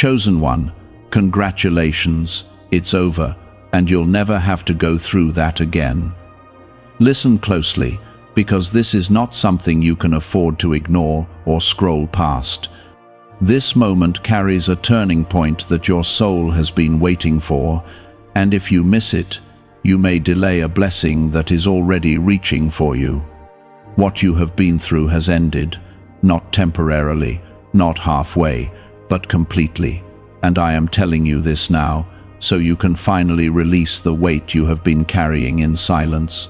chosen one, congratulations, it's over, and you'll never have to go through that again. Listen closely, because this is not something you can afford to ignore or scroll past. This moment carries a turning point that your soul has been waiting for, and if you miss it, you may delay a blessing that is already reaching for you. What you have been through has ended, not temporarily, not halfway, but completely. And I am telling you this now, so you can finally release the weight you have been carrying in silence.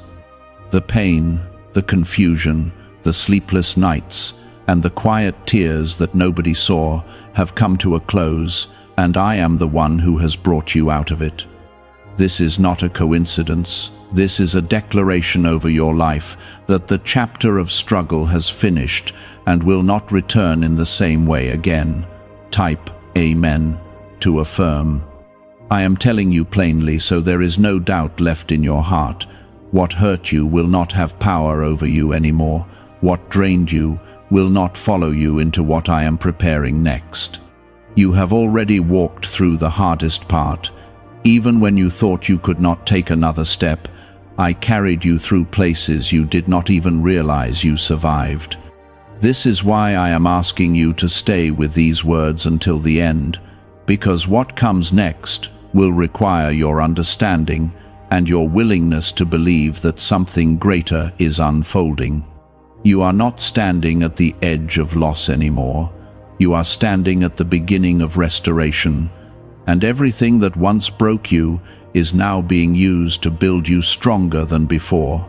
The pain, the confusion, the sleepless nights, and the quiet tears that nobody saw have come to a close, and I am the one who has brought you out of it. This is not a coincidence. This is a declaration over your life that the chapter of struggle has finished and will not return in the same way again. Type Amen to affirm. I am telling you plainly so there is no doubt left in your heart. What hurt you will not have power over you anymore. What drained you will not follow you into what I am preparing next. You have already walked through the hardest part. Even when you thought you could not take another step, I carried you through places you did not even realize you survived. This is why I am asking you to stay with these words until the end, because what comes next will require your understanding and your willingness to believe that something greater is unfolding. You are not standing at the edge of loss anymore. You are standing at the beginning of restoration, and everything that once broke you is now being used to build you stronger than before.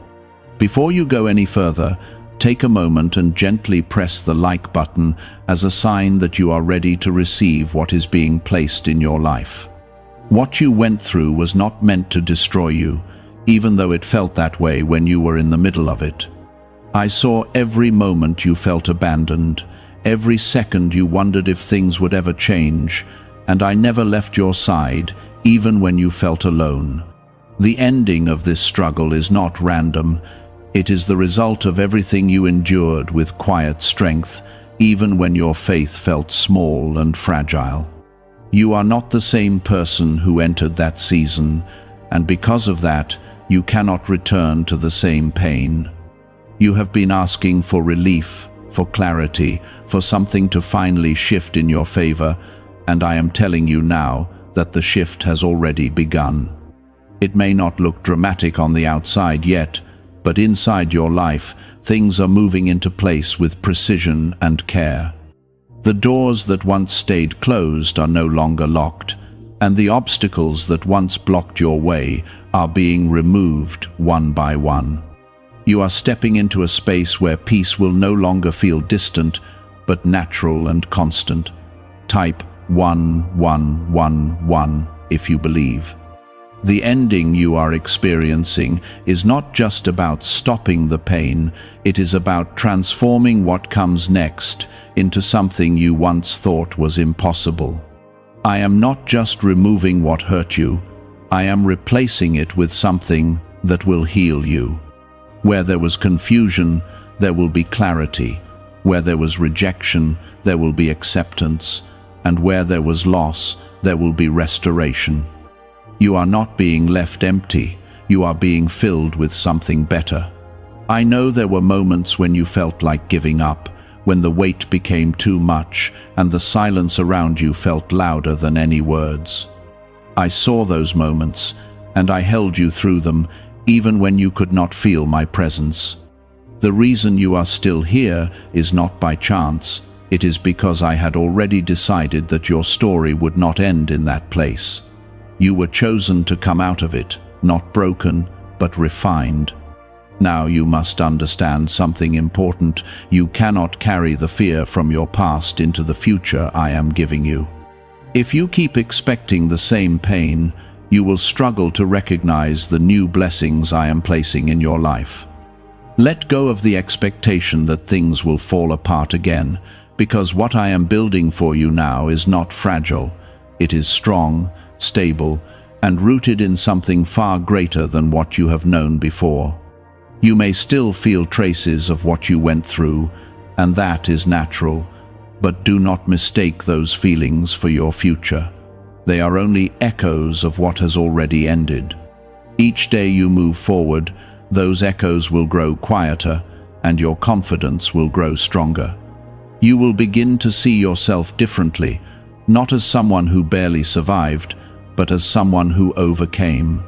Before you go any further, take a moment and gently press the like button as a sign that you are ready to receive what is being placed in your life. What you went through was not meant to destroy you, even though it felt that way when you were in the middle of it. I saw every moment you felt abandoned, every second you wondered if things would ever change, and I never left your side, even when you felt alone. The ending of this struggle is not random. It is the result of everything you endured with quiet strength, even when your faith felt small and fragile. You are not the same person who entered that season, and because of that, you cannot return to the same pain. You have been asking for relief, for clarity, for something to finally shift in your favor, and I am telling you now that the shift has already begun. It may not look dramatic on the outside yet, but inside your life, things are moving into place with precision and care. The doors that once stayed closed are no longer locked, and the obstacles that once blocked your way are being removed one by one. You are stepping into a space where peace will no longer feel distant, but natural and constant. Type 1111 if you believe. The ending you are experiencing is not just about stopping the pain, it is about transforming what comes next into something you once thought was impossible. I am not just removing what hurt you, I am replacing it with something that will heal you. Where there was confusion, there will be clarity. Where there was rejection, there will be acceptance. And where there was loss, there will be restoration. You are not being left empty, you are being filled with something better. I know there were moments when you felt like giving up, when the weight became too much and the silence around you felt louder than any words. I saw those moments, and I held you through them, even when you could not feel my presence. The reason you are still here is not by chance. It is because I had already decided that your story would not end in that place. You were chosen to come out of it, not broken, but refined. Now you must understand something important. You cannot carry the fear from your past into the future I am giving you. If you keep expecting the same pain, you will struggle to recognize the new blessings I am placing in your life. Let go of the expectation that things will fall apart again, because what I am building for you now is not fragile. It is strong, stable, and rooted in something far greater than what you have known before. You may still feel traces of what you went through, and that is natural. But do not mistake those feelings for your future. They are only echoes of what has already ended. Each day you move forward, those echoes will grow quieter, and your confidence will grow stronger. You will begin to see yourself differently, not as someone who barely survived, but as someone who overcame.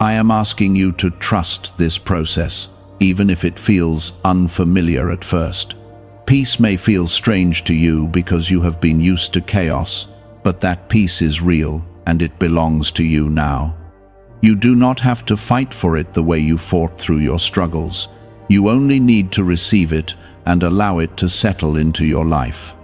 I am asking you to trust this process, even if it feels unfamiliar at first. Peace may feel strange to you because you have been used to chaos, but that peace is real, and it belongs to you now. You do not have to fight for it the way you fought through your struggles. You only need to receive it and allow it to settle into your life.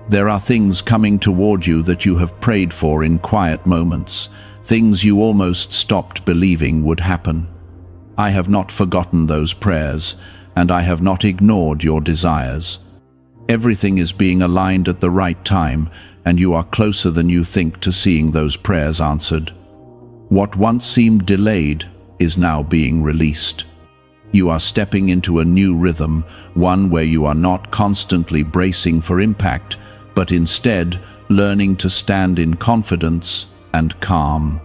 There are things coming toward you that you have prayed for in quiet moments, things you almost stopped believing would happen. I have not forgotten those prayers, and I have not ignored your desires. Everything is being aligned at the right time, and you are closer than you think to seeing those prayers answered. What once seemed delayed is now being released. You are stepping into a new rhythm, one where you are not constantly bracing for impact, but instead learning to stand in confidence and calm.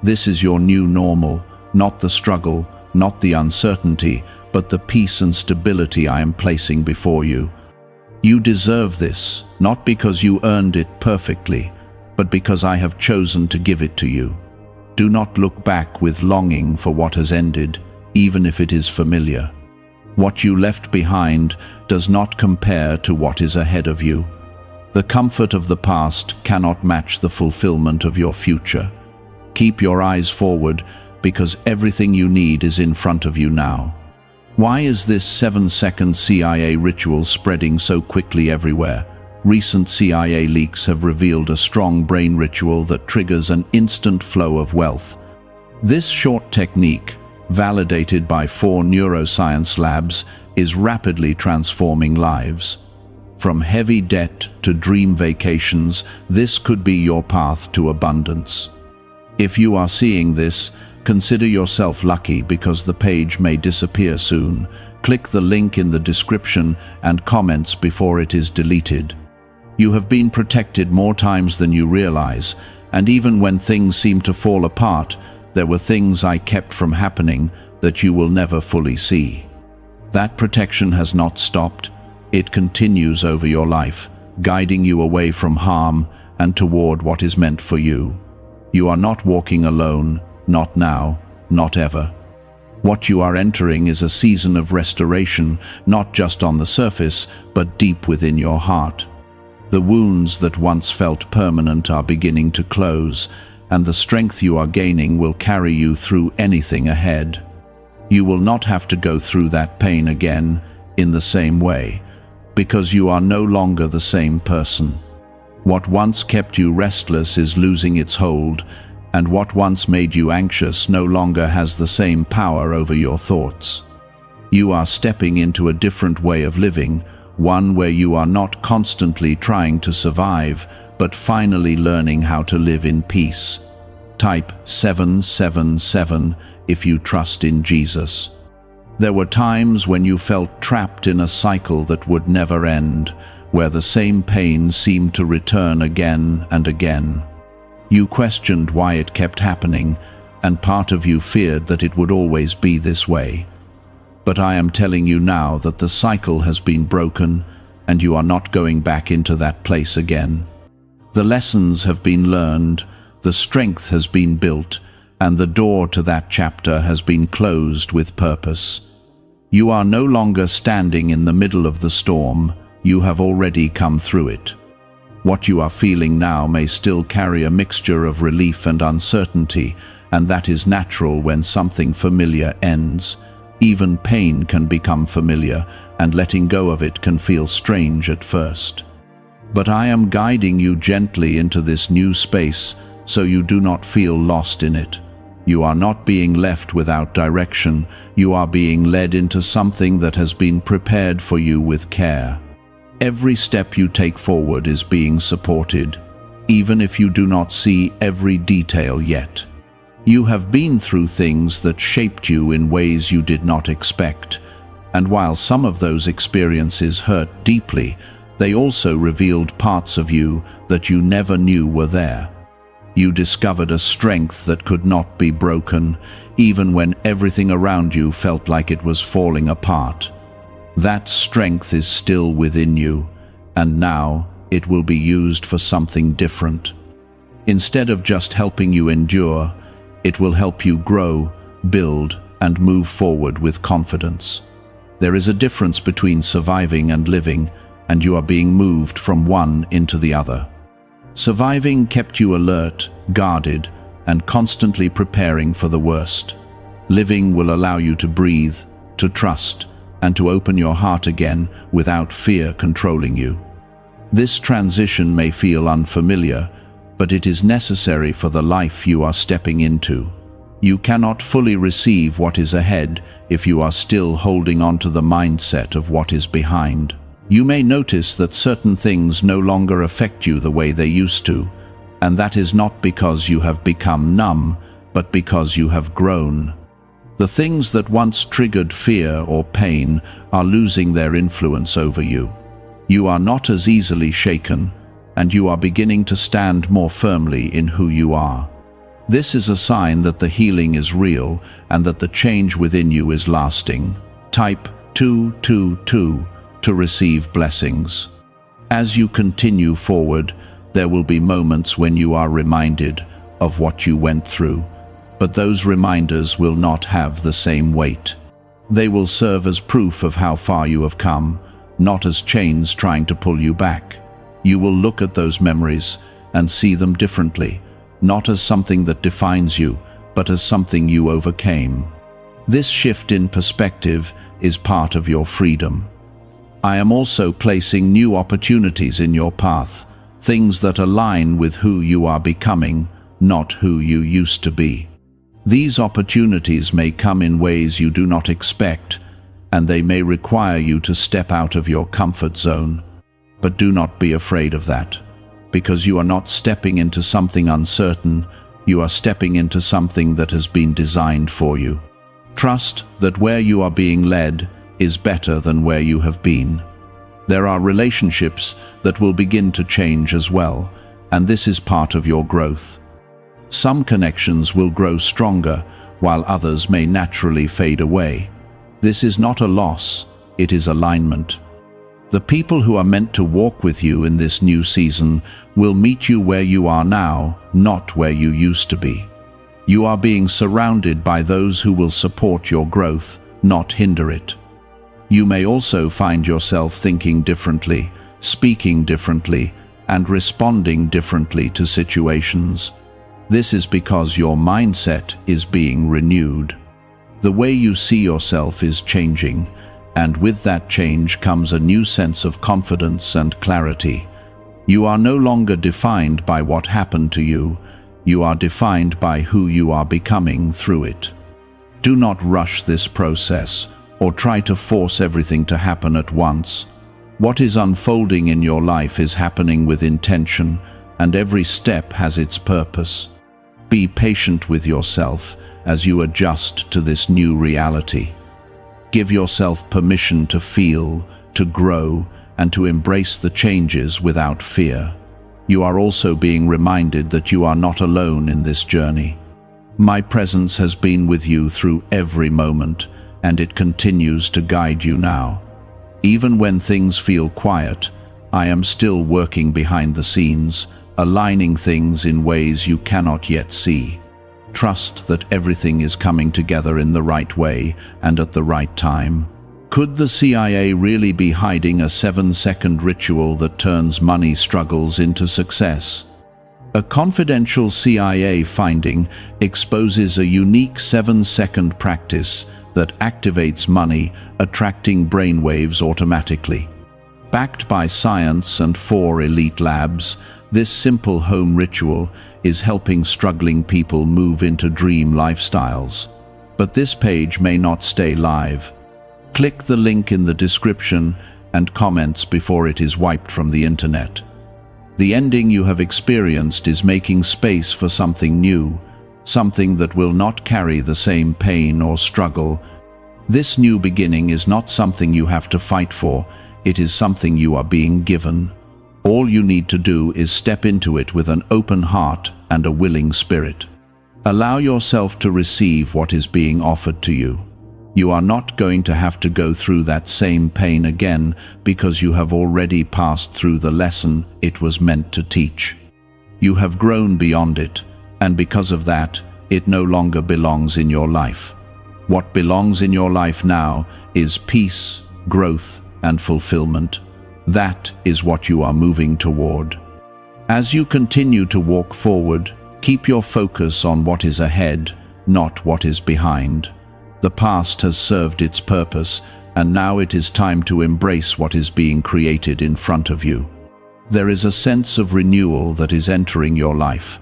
This is your new normal, not the struggle, not the uncertainty, but the peace and stability I am placing before you. You deserve this, not because you earned it perfectly, but because I have chosen to give it to you. Do not look back with longing for what has ended, even if it is familiar. What you left behind does not compare to what is ahead of you. The comfort of the past cannot match the fulfillment of your future. Keep your eyes forward, because everything you need is in front of you now. Why is this 7-second CIA ritual spreading so quickly everywhere? Recent CIA leaks have revealed a strong brain ritual that triggers an instant flow of wealth. This short technique, validated by 4 neuroscience labs, is rapidly transforming lives. From heavy debt to dream vacations, this could be your path to abundance. If you are seeing this, consider yourself lucky because the page may disappear soon. Click the link in the description and comments before it is deleted. You have been protected more times than you realize, and even when things seem to fall apart, there were things I kept from happening that you will never fully see. That protection has not stopped. It continues over your life, guiding you away from harm and toward what is meant for you. You are not walking alone, not now, not ever. What you are entering is a season of restoration, not just on the surface, but deep within your heart. The wounds that once felt permanent are beginning to close, and the strength you are gaining will carry you through anything ahead. You will not have to go through that pain again in the same way, because you are no longer the same person. What once kept you restless is losing its hold, and what once made you anxious no longer has the same power over your thoughts. You are stepping into a different way of living, one where you are not constantly trying to survive, but finally learning how to live in peace. Type 777 if you trust in Jesus. There were times when you felt trapped in a cycle that would never end, where the same pain seemed to return again and again. You questioned why it kept happening, and part of you feared that it would always be this way. But I am telling you now that the cycle has been broken, and you are not going back into that place again. The lessons have been learned, the strength has been built, and the door to that chapter has been closed with purpose. You are no longer standing in the middle of the storm, you have already come through it. What you are feeling now may still carry a mixture of relief and uncertainty, and that is natural when something familiar ends. Even pain can become familiar, and letting go of it can feel strange at first. But I am guiding you gently into this new space so you do not feel lost in it. You are not being left without direction, you are being led into something that has been prepared for you with care. Every step you take forward is being supported, even if you do not see every detail yet. You have been through things that shaped you in ways you did not expect, and while some of those experiences hurt deeply, They also revealed parts of you that you never knew were there. You discovered a strength that could not be broken, even when everything around you felt like it was falling apart. That strength is still within you, and now it will be used for something different. Instead of just helping you endure, it will help you grow, build, and move forward with confidence. There is a difference between surviving and living, and you are being moved from one into the other. Surviving kept you alert, guarded, and constantly preparing for the worst. Living will allow you to breathe, to trust, and to open your heart again without fear controlling you. This transition may feel unfamiliar, but it is necessary for the life you are stepping into. You cannot fully receive what is ahead if you are still holding on to the mindset of what is behind. You may notice that certain things no longer affect you the way they used to, and that is not because you have become numb, but because you have grown. The things that once triggered fear or pain are losing their influence over you. You are not as easily shaken, and you are beginning to stand more firmly in who you are. This is a sign that the healing is real and that the change within you is lasting. Type 222 to receive blessings. As you continue forward, there will be moments when you are reminded of what you went through, but those reminders will not have the same weight. They will serve as proof of how far you have come, not as chains trying to pull you back. You will look at those memories and see them differently, not as something that defines you, but as something you overcame. This shift in perspective is part of your freedom. I am also placing new opportunities in your path, things that align with who you are becoming, not who you used to be. These opportunities may come in ways you do not expect, and they may require you to step out of your comfort zone. But do not be afraid of that, because you are not stepping into something uncertain, you are stepping into something that has been designed for you. Trust that where you are being led is better than where you have been. There are relationships that will begin to change as well, and this is part of your growth. Some connections will grow stronger, while others may naturally fade away. This is not a loss, it is alignment. The people who are meant to walk with you in this new season will meet you where you are now, not where you used to be. You are being surrounded by those who will support your growth, not hinder it. You may also find yourself thinking differently, speaking differently, and responding differently to situations. This is because your mindset is being renewed. The way you see yourself is changing, and with that change comes a new sense of confidence and clarity. You are no longer defined by what happened to you, you are defined by who you are becoming through it. Do not rush this process, or try to force everything to happen at once. What is unfolding in your life is happening with intention, and every step has its purpose. Be patient with yourself as you adjust to this new reality. Give yourself permission to feel, to grow, and to embrace the changes without fear. You are also being reminded that you are not alone in this journey. My presence has been with you through every moment, and it continues to guide you now. Even when things feel quiet, I am still working behind the scenes, aligning things in ways you cannot yet see. Trust that everything is coming together in the right way and at the right time. Could the CIA really be hiding a 7-second ritual that turns money struggles into success? A confidential CIA finding exposes a unique 7-second practice that activates money, attracting brainwaves automatically. Backed by science and 4 elite labs, this simple home ritual is helping struggling people move into dream lifestyles. But this page may not stay live. Click the link in the description and comments before it is wiped from the internet. The ending you have experienced is making space for something new, something that will not carry the same pain or struggle. This new beginning is not something you have to fight for, it is something you are being given. All you need to do is step into it with an open heart and a willing spirit. Allow yourself to receive what is being offered to you. You are not going to have to go through that same pain again because you have already passed through the lesson it was meant to teach. You have grown beyond it, and because of that, it no longer belongs in your life. What belongs in your life now is peace, growth, and fulfillment. That is what you are moving toward. As you continue to walk forward, keep your focus on what is ahead, not what is behind. The past has served its purpose, and now it is time to embrace what is being created in front of you. There is a sense of renewal that is entering your life,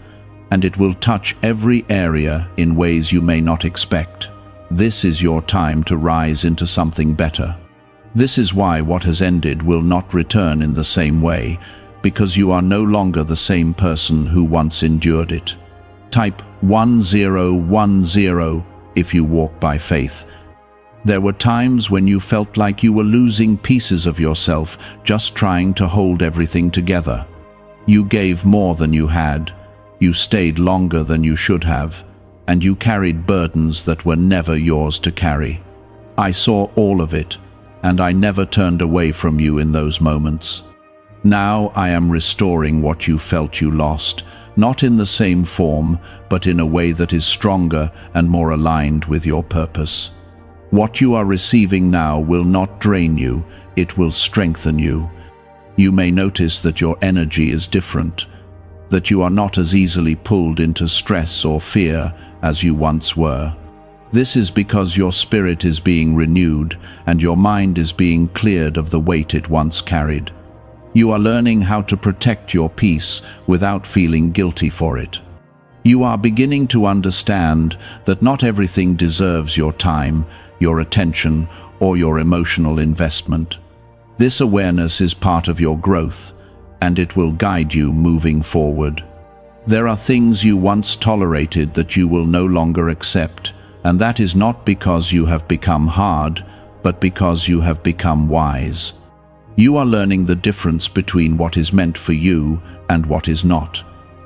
and it will touch every area in ways you may not expect. This is your time to rise into something better. This is why what has ended will not return in the same way, because you are no longer the same person who once endured it. Type 1010 if you walk by faith. There were times when you felt like you were losing pieces of yourself just trying to hold everything together. You gave more than you had, you stayed longer than you should have, and you carried burdens that were never yours to carry. I saw all of it, and I never turned away from you in those moments. Now I am restoring what you felt you lost, not in the same form, but in a way that is stronger and more aligned with your purpose. What you are receiving now will not drain you, it will strengthen you. You may notice that your energy is different, that you are not as easily pulled into stress or fear as you once were. This is because your spirit is being renewed and your mind is being cleared of the weight it once carried. You are learning how to protect your peace without feeling guilty for it. You are beginning to understand that not everything deserves your time, your attention, or your emotional investment. This awareness is part of your growth, and it will guide you moving forward. There are things you once tolerated that you will no longer accept, and that is not because you have become hard, but because you have become wise. You are learning the difference between what is meant for you and what is not,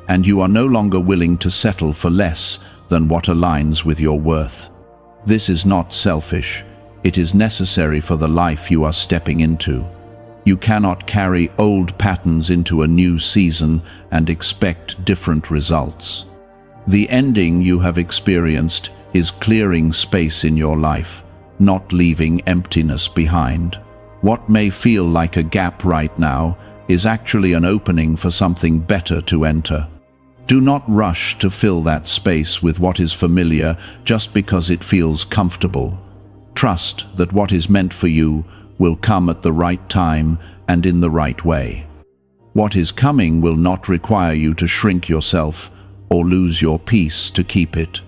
and you are no longer willing to settle for less than what aligns with your worth. This is not selfish. It is necessary for the life you are stepping into. You cannot carry old patterns into a new season and expect different results. The ending you have experienced is clearing space in your life, not leaving emptiness behind. What may feel like a gap right now is actually an opening for something better to enter. Do not rush to fill that space with what is familiar just because it feels comfortable. Trust that what is meant for you will come at the right time and in the right way. What is coming will not require you to shrink yourself or lose your peace to keep it.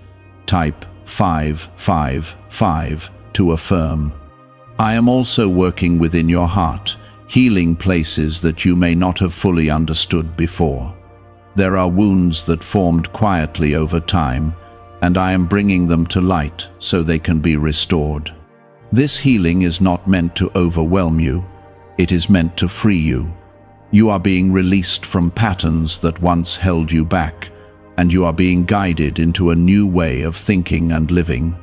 Type 555 to affirm. I am also working within your heart, healing places that you may not have fully understood before. There are wounds that formed quietly over time, and I am bringing them to light so they can be restored. This healing is not meant to overwhelm you, it is meant to free you. You are being released from patterns that once held you back, and you are being guided into a new way of thinking and living.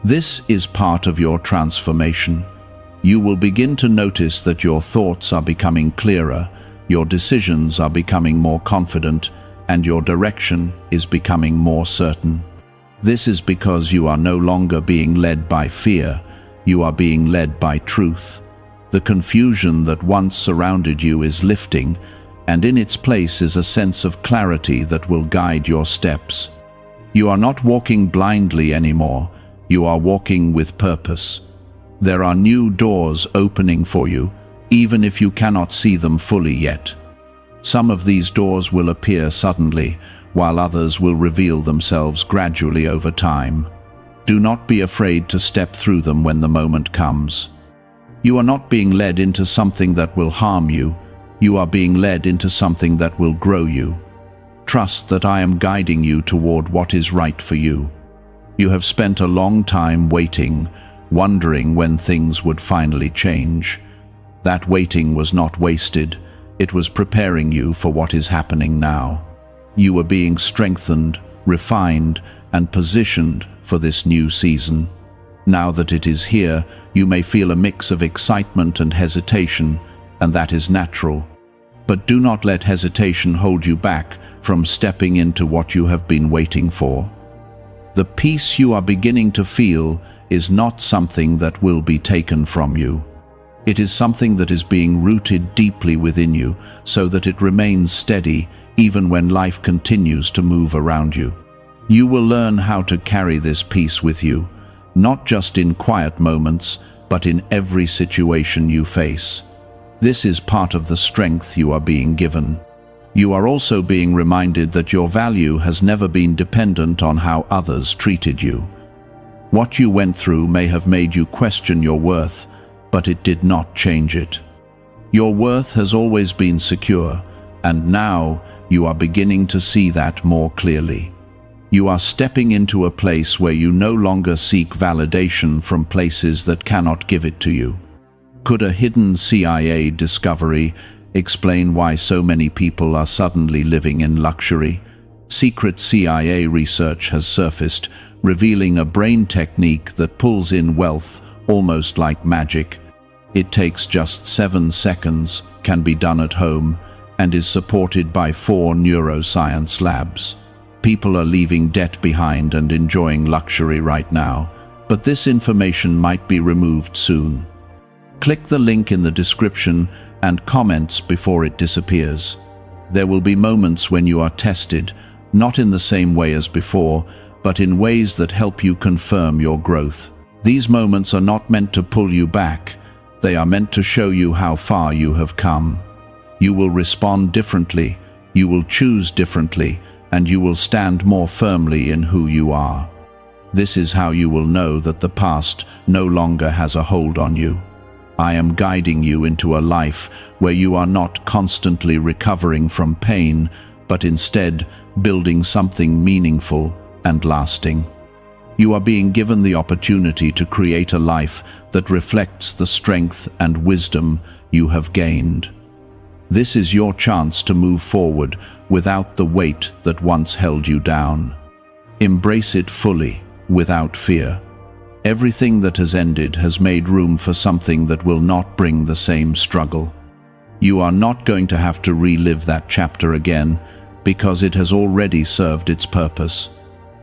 This is part of your transformation. You will begin to notice that your thoughts are becoming clearer, your decisions are becoming more confident, and your direction is becoming more certain. This is because you are no longer being led by fear, you are being led by truth. The confusion that once surrounded you is lifting, and in its place is a sense of clarity that will guide your steps. You are not walking blindly anymore, you are walking with purpose. There are new doors opening for you, even if you cannot see them fully yet. Some of these doors will appear suddenly, while others will reveal themselves gradually over time. Do not be afraid to step through them when the moment comes. You are not being led into something that will harm you, you are being led into something that will grow you. Trust that I am guiding you toward what is right for you. You have spent a long time waiting, wondering when things would finally change. That waiting was not wasted. It was preparing you for what is happening now. You were being strengthened, refined, and positioned for this new season. Now that it is here, you may feel a mix of excitement and hesitation, and that is natural. But do not let hesitation hold you back from stepping into what you have been waiting for. The peace you are beginning to feel is not something that will be taken from you. It is something that is being rooted deeply within you so that it remains steady even when life continues to move around you. You will learn how to carry this peace with you, not just in quiet moments, but in every situation you face. This is part of the strength you are being given. You are also being reminded that your value has never been dependent on how others treated you. What you went through may have made you question your worth, but it did not change it. Your worth has always been secure, and now you are beginning to see that more clearly. You are stepping into a place where you no longer seek validation from places that cannot give it to you. Could a hidden CIA discovery explain why so many people are suddenly living in luxury? Secret CIA research has surfaced, revealing a brain technique that pulls in wealth almost like magic. It takes just 7 seconds, can be done at home, and is supported by 4 neuroscience labs. People are leaving debt behind and enjoying luxury right now, but this information might be removed soon. Click the link in the description and comments before it disappears. There will be moments when you are tested, not in the same way as before, but in ways that help you confirm your growth. These moments are not meant to pull you back. They are meant to show you how far you have come. You will respond differently, you will choose differently, and you will stand more firmly in who you are. This is how you will know that the past no longer has a hold on you. I am guiding you into a life where you are not constantly recovering from pain, but instead building something meaningful and lasting. You are being given the opportunity to create a life that reflects the strength and wisdom you have gained. This is your chance to move forward without the weight that once held you down. Embrace it fully, without fear. Everything that has ended has made room for something that will not bring the same struggle. You are not going to have to relive that chapter again, because it has already served its purpose.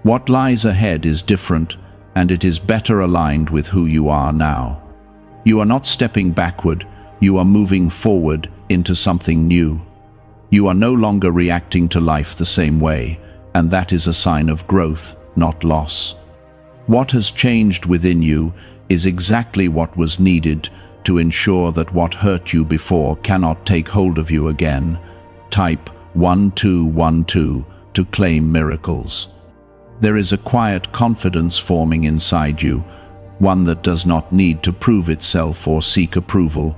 What lies ahead is different, and it is better aligned with who you are now. You are not stepping backward, you are moving forward into something new. You are no longer reacting to life the same way, and that is a sign of growth, not loss. What has changed within you is exactly what was needed to ensure that what hurt you before cannot take hold of you again. Type 1212 to claim miracles. There is a quiet confidence forming inside you, one that does not need to prove itself or seek approval.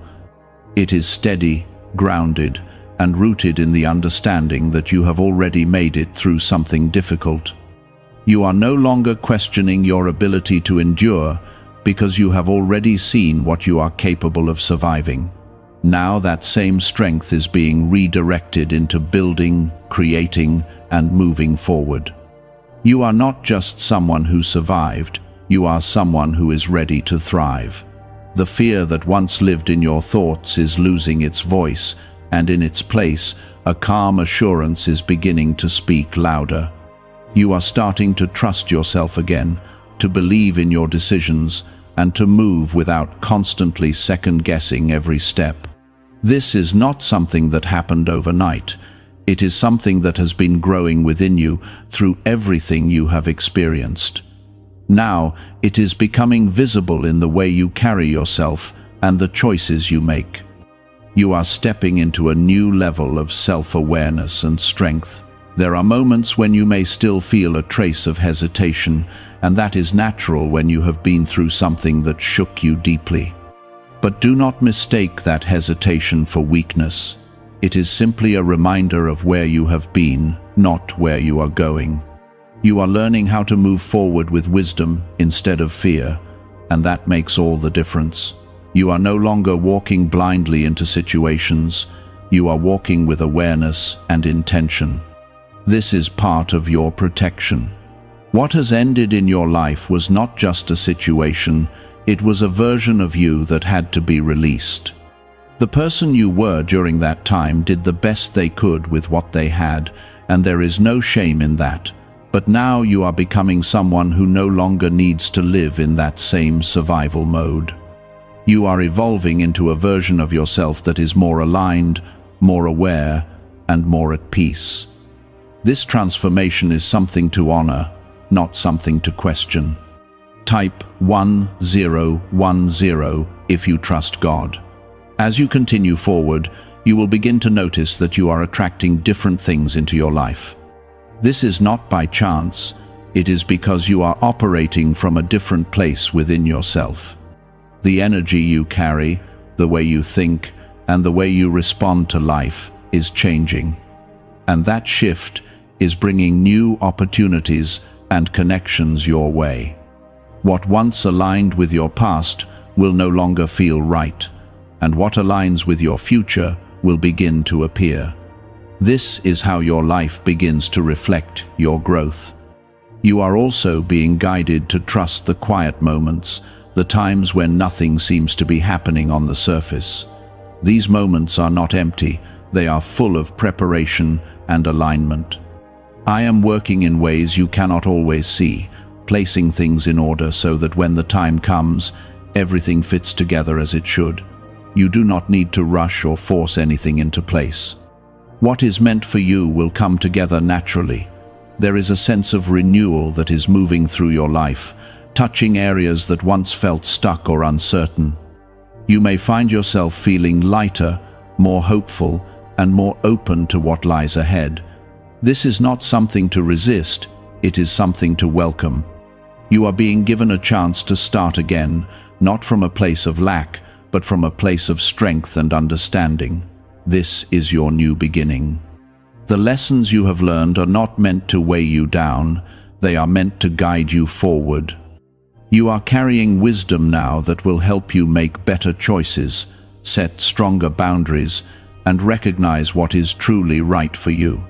It is steady, grounded, and rooted in the understanding that you have already made it through something difficult. You are no longer questioning your ability to endure because you have already seen what you are capable of surviving. Now that same strength is being redirected into building, creating, and moving forward. You are not just someone who survived, you are someone who is ready to thrive. The fear that once lived in your thoughts is losing its voice, and in its place, a calm assurance is beginning to speak louder. You are starting to trust yourself again, to believe in your decisions, and to move without constantly second-guessing every step. This is not something that happened overnight. It is something that has been growing within you through everything you have experienced. Now, it is becoming visible in the way you carry yourself and the choices you make. You are stepping into a new level of self-awareness and strength. There are moments when you may still feel a trace of hesitation, and that is natural when you have been through something that shook you deeply. But do not mistake that hesitation for weakness. It is simply a reminder of where you have been, not where you are going. You are learning how to move forward with wisdom instead of fear, and that makes all the difference. You are no longer walking blindly into situations. You are walking with awareness and intention. This is part of your protection. What has ended in your life was not just a situation, it was a version of you that had to be released. The person you were during that time did the best they could with what they had, and there is no shame in that. But now you are becoming someone who no longer needs to live in that same survival mode. You are evolving into a version of yourself that is more aligned, more aware, and more at peace. This transformation is something to honor, not something to question. Type 1010 if you trust God. As you continue forward, you will begin to notice that you are attracting different things into your life. This is not by chance, it is because you are operating from a different place within yourself. The energy you carry, the way you think, and the way you respond to life is changing. And that shift is bringing new opportunities and connections your way. What once aligned with your past will no longer feel right, and what aligns with your future will begin to appear. This is how your life begins to reflect your growth. You are also being guided to trust the quiet moments, the times when nothing seems to be happening on the surface. These moments are not empty, they are full of preparation and alignment. I am working in ways you cannot always see, placing things in order so that when the time comes, everything fits together as it should. You do not need to rush or force anything into place. What is meant for you will come together naturally. There is a sense of renewal that is moving through your life, touching areas that once felt stuck or uncertain. You may find yourself feeling lighter, more hopeful, and more open to what lies ahead. This is not something to resist, it is something to welcome. You are being given a chance to start again, not from a place of lack, but from a place of strength and understanding. This is your new beginning. The lessons you have learned are not meant to weigh you down, they are meant to guide you forward. You are carrying wisdom now that will help you make better choices, set stronger boundaries, and recognize what is truly right for you.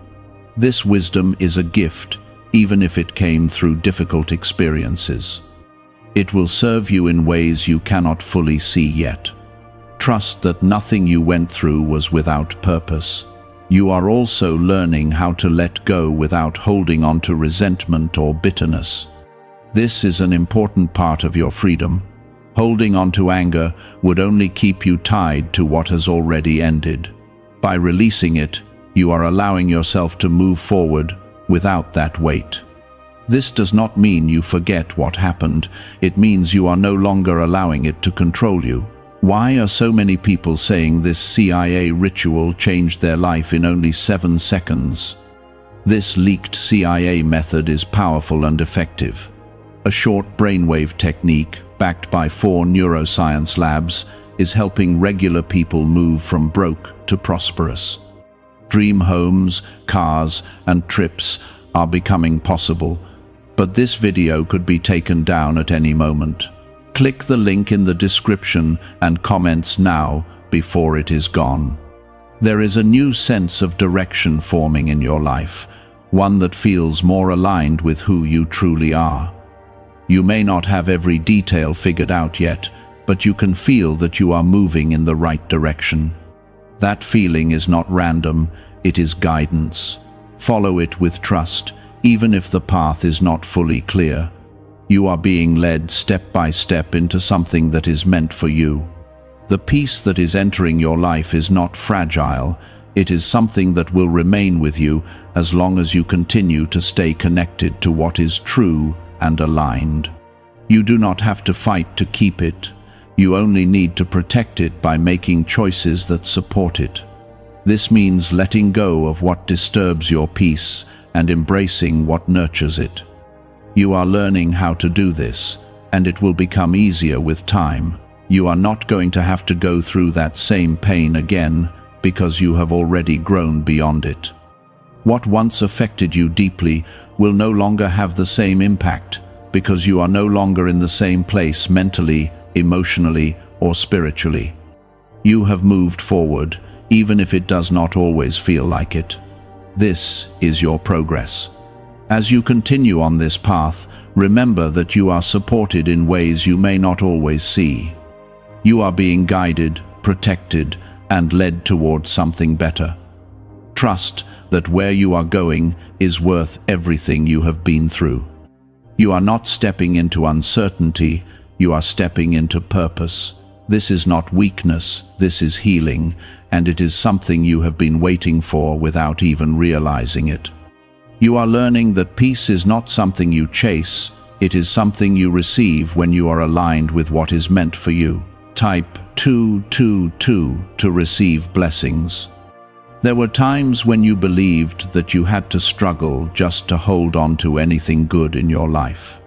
This wisdom is a gift, even if it came through difficult experiences. It will serve you in ways you cannot fully see yet. Trust that nothing you went through was without purpose. You are also learning how to let go without holding on to resentment or bitterness. This is an important part of your freedom. Holding on to anger would only keep you tied to what has already ended. By releasing it, you are allowing yourself to move forward without that weight. This does not mean you forget what happened. It means you are no longer allowing it to control you. Why are so many people saying this CIA ritual changed their life in only 7 seconds? This leaked CIA method is powerful and effective. A short brainwave technique, backed by 4 neuroscience labs, is helping regular people move from broke to prosperous. Dream homes, cars, and trips are becoming possible, but this video could be taken down at any moment. Click the link in the description and comments now before it is gone. There is a new sense of direction forming in your life, one that feels more aligned with who you truly are. You may not have every detail figured out yet, but you can feel that you are moving in the right direction. That feeling is not random, it is guidance. Follow it with trust, even if the path is not fully clear. You are being led step by step into something that is meant for you. The peace that is entering your life is not fragile, it is something that will remain with you as long as you continue to stay connected to what is true and aligned. You do not have to fight to keep it. You only need to protect it by making choices that support it. This means letting go of what disturbs your peace and embracing what nurtures it. You are learning how to do this, and it will become easier with time. You are not going to have to go through that same pain again because you have already grown beyond it. What once affected you deeply will no longer have the same impact because you are no longer in the same place mentally, emotionally, or spiritually. You have moved forward, even if it does not always feel like it. This is your progress. As you continue on this path, remember that you are supported in ways you may not always see. You are being guided, protected, and led towards something better. Trust that where you are going is worth everything you have been through. You are not stepping into uncertainty, you are stepping into purpose. This is not weakness, this is healing, and it is something you have been waiting for without even realizing it. You are learning that peace is not something you chase, it is something you receive when you are aligned with what is meant for you. Type 222 to receive blessings. There were times when you believed that you had to struggle just to hold on to anything good in your life.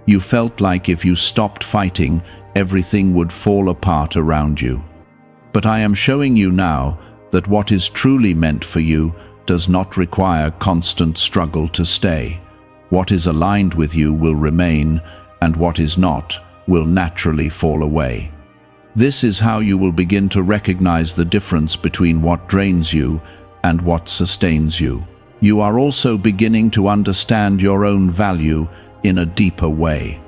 You felt like if you stopped fighting, everything would fall apart around you. But I am showing you now that what is truly meant for you does not require constant struggle to stay. What is aligned with you will remain, and what is not will naturally fall away. This is how you will begin to recognize the difference between what drains you and what sustains you. You are also beginning to understand your own value in a deeper way.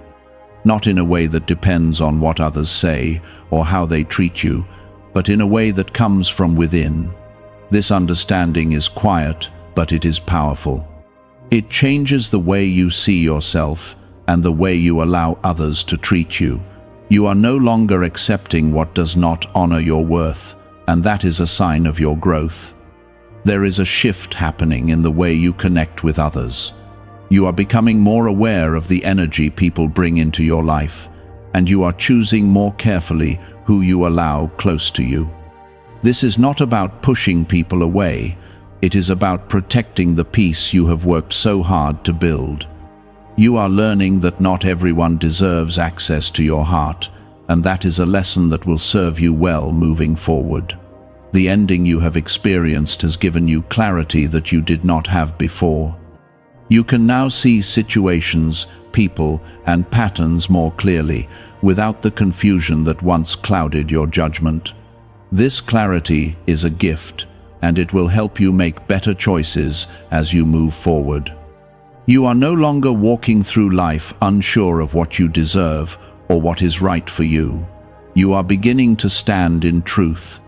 Not in a way that depends on what others say or how they treat you, but in a way that comes from within. This understanding is quiet, but it is powerful. It changes the way you see yourself and the way you allow others to treat you. You are no longer accepting what does not honor your worth, and that is a sign of your growth. There is a shift happening in the way you connect with others. You are becoming more aware of the energy people bring into your life, and you are choosing more carefully who you allow close to you. This is not about pushing people away, it is about protecting the peace you have worked so hard to build. You are learning that not everyone deserves access to your heart, and that is a lesson that will serve you well moving forward. The ending you have experienced has given you clarity that you did not have before. You can now see situations, people, and patterns more clearly, without the confusion that once clouded your judgment. This clarity is a gift, and it will help you make better choices as you move forward. You are no longer walking through life unsure of what you deserve or what is right for you. You are beginning to stand in truth.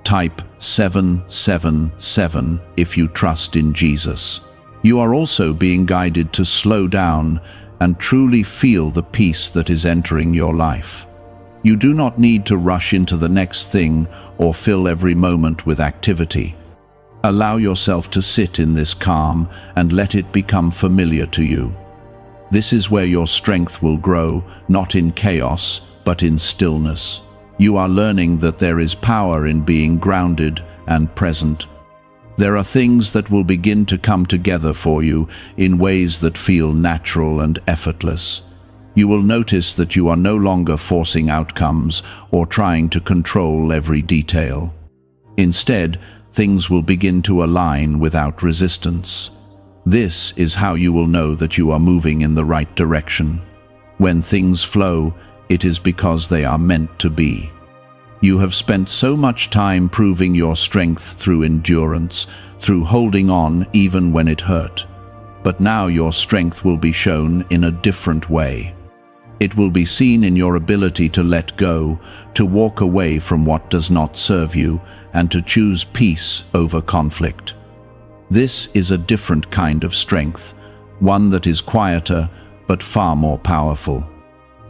Type 777 if you trust in Jesus. You are also being guided to slow down and truly feel the peace that is entering your life. You do not need to rush into the next thing or fill every moment with activity. Allow yourself to sit in this calm and let it become familiar to you. This is where your strength will grow, not in chaos, but in stillness. You are learning that there is power in being grounded and present. There are things that will begin to come together for you in ways that feel natural and effortless. You will notice that you are no longer forcing outcomes or trying to control every detail. Instead, things will begin to align without resistance. This is how you will know that you are moving in the right direction. When things flow, it is because they are meant to be. You have spent so much time proving your strength through endurance, through holding on even when it hurt. But now your strength will be shown in a different way. It will be seen in your ability to let go, to walk away from what does not serve you, and to choose peace over conflict. This is a different kind of strength, one that is quieter but far more powerful.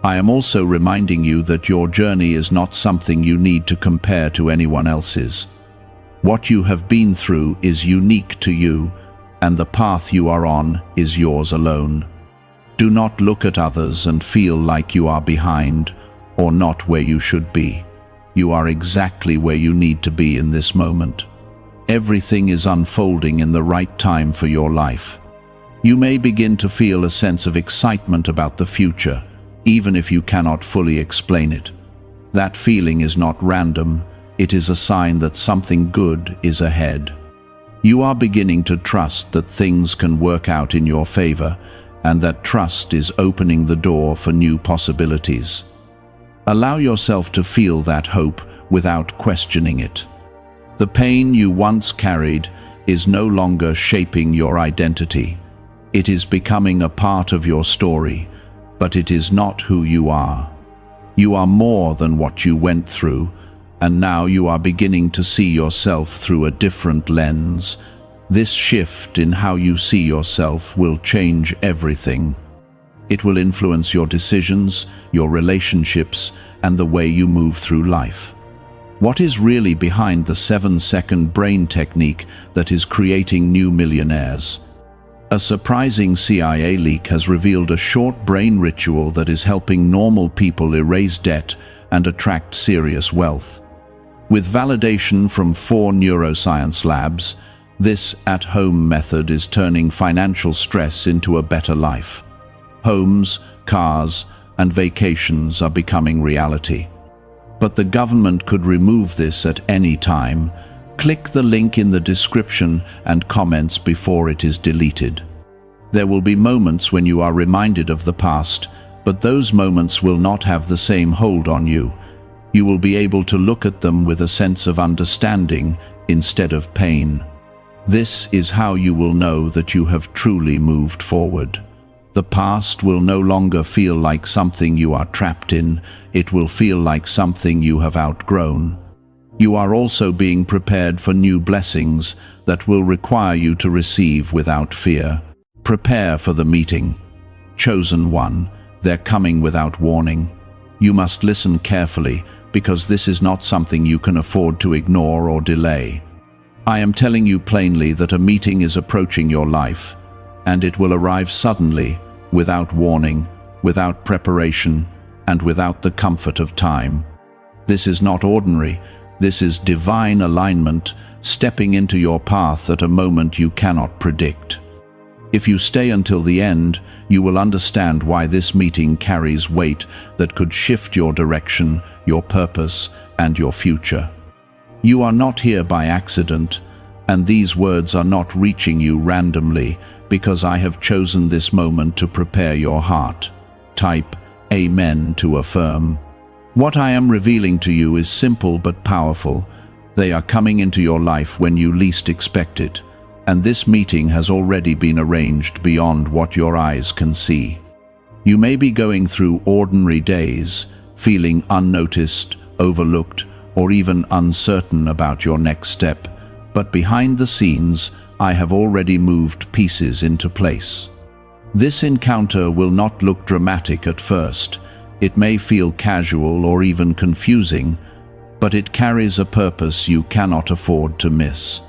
I am also reminding you that your journey is not something you need to compare to anyone else's. What you have been through is unique to you, and the path you are on is yours alone. Do not look at others and feel like you are behind or not where you should be. You are exactly where you need to be in this moment. Everything is unfolding in the right time for your life. You may begin to feel a sense of excitement about the future, even if you cannot fully explain it. That feeling is not random, it is a sign that something good is ahead. You are beginning to trust that things can work out in your favor, and that trust is opening the door for new possibilities. Allow yourself to feel that hope without questioning it. The pain you once carried is no longer shaping your identity. It is becoming a part of your story, but it is not who you are. You are more than what you went through, and now you are beginning to see yourself through a different lens. This shift in how you see yourself will change everything. It will influence your decisions, your relationships, and the way you move through life. What is really behind the 7-second brain technique that is creating new millionaires? A surprising CIA leak has revealed a short brain ritual that is helping normal people erase debt and attract serious wealth. With validation from 4 neuroscience labs, this at-home method is turning financial stress into a better life. Homes, cars, and vacations are becoming reality. But the government could remove this at any time. Click the link in the description and comments before it is deleted. There will be moments when you are reminded of the past, but those moments will not have the same hold on you. You will be able to look at them with a sense of understanding instead of pain. This is how you will know that you have truly moved forward. The past will no longer feel like something you are trapped in. It will feel like something you have outgrown. You are also being prepared for new blessings that will require you to receive without fear. Prepare for the meeting. Chosen one, they're coming without warning. You must listen carefully, because this is not something you can afford to ignore or delay. I am telling you plainly that a meeting is approaching your life, and it will arrive suddenly, without warning, without preparation, and without the comfort of time. This is not ordinary. This is divine alignment, stepping into your path at a moment you cannot predict. If you stay until the end, you will understand why this meeting carries weight that could shift your direction, your purpose, and your future. You are not here by accident, and these words are not reaching you randomly, because I have chosen this moment to prepare your heart. Type Amen to affirm. What I am revealing to you is simple but powerful. They are coming into your life when you least expect it, and this meeting has already been arranged beyond what your eyes can see. You may be going through ordinary days, feeling unnoticed, overlooked, or even uncertain about your next step, but behind the scenes, I have already moved pieces into place. This encounter will not look dramatic at first. It may feel casual or even confusing, but it carries a purpose you cannot afford to miss.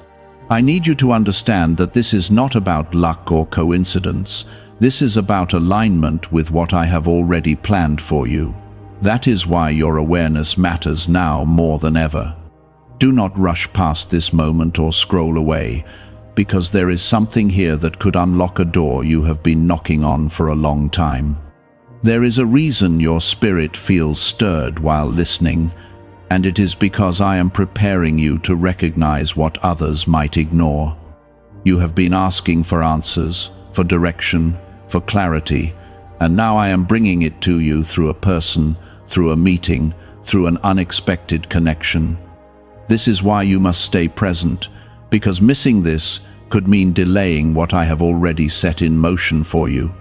I need you to understand that this is not about luck or coincidence. This is about alignment with what I have already planned for you. That is why your awareness matters now more than ever. Do not rush past this moment or scroll away, because there is something here that could unlock a door you have been knocking on for a long time. There is a reason your spirit feels stirred while listening, and it is because I am preparing you to recognize what others might ignore. You have been asking for answers, for direction, for clarity, and now I am bringing it to you through a person, through a meeting, through an unexpected connection. This is why you must stay present, because missing this could mean delaying what I have already set in motion for you.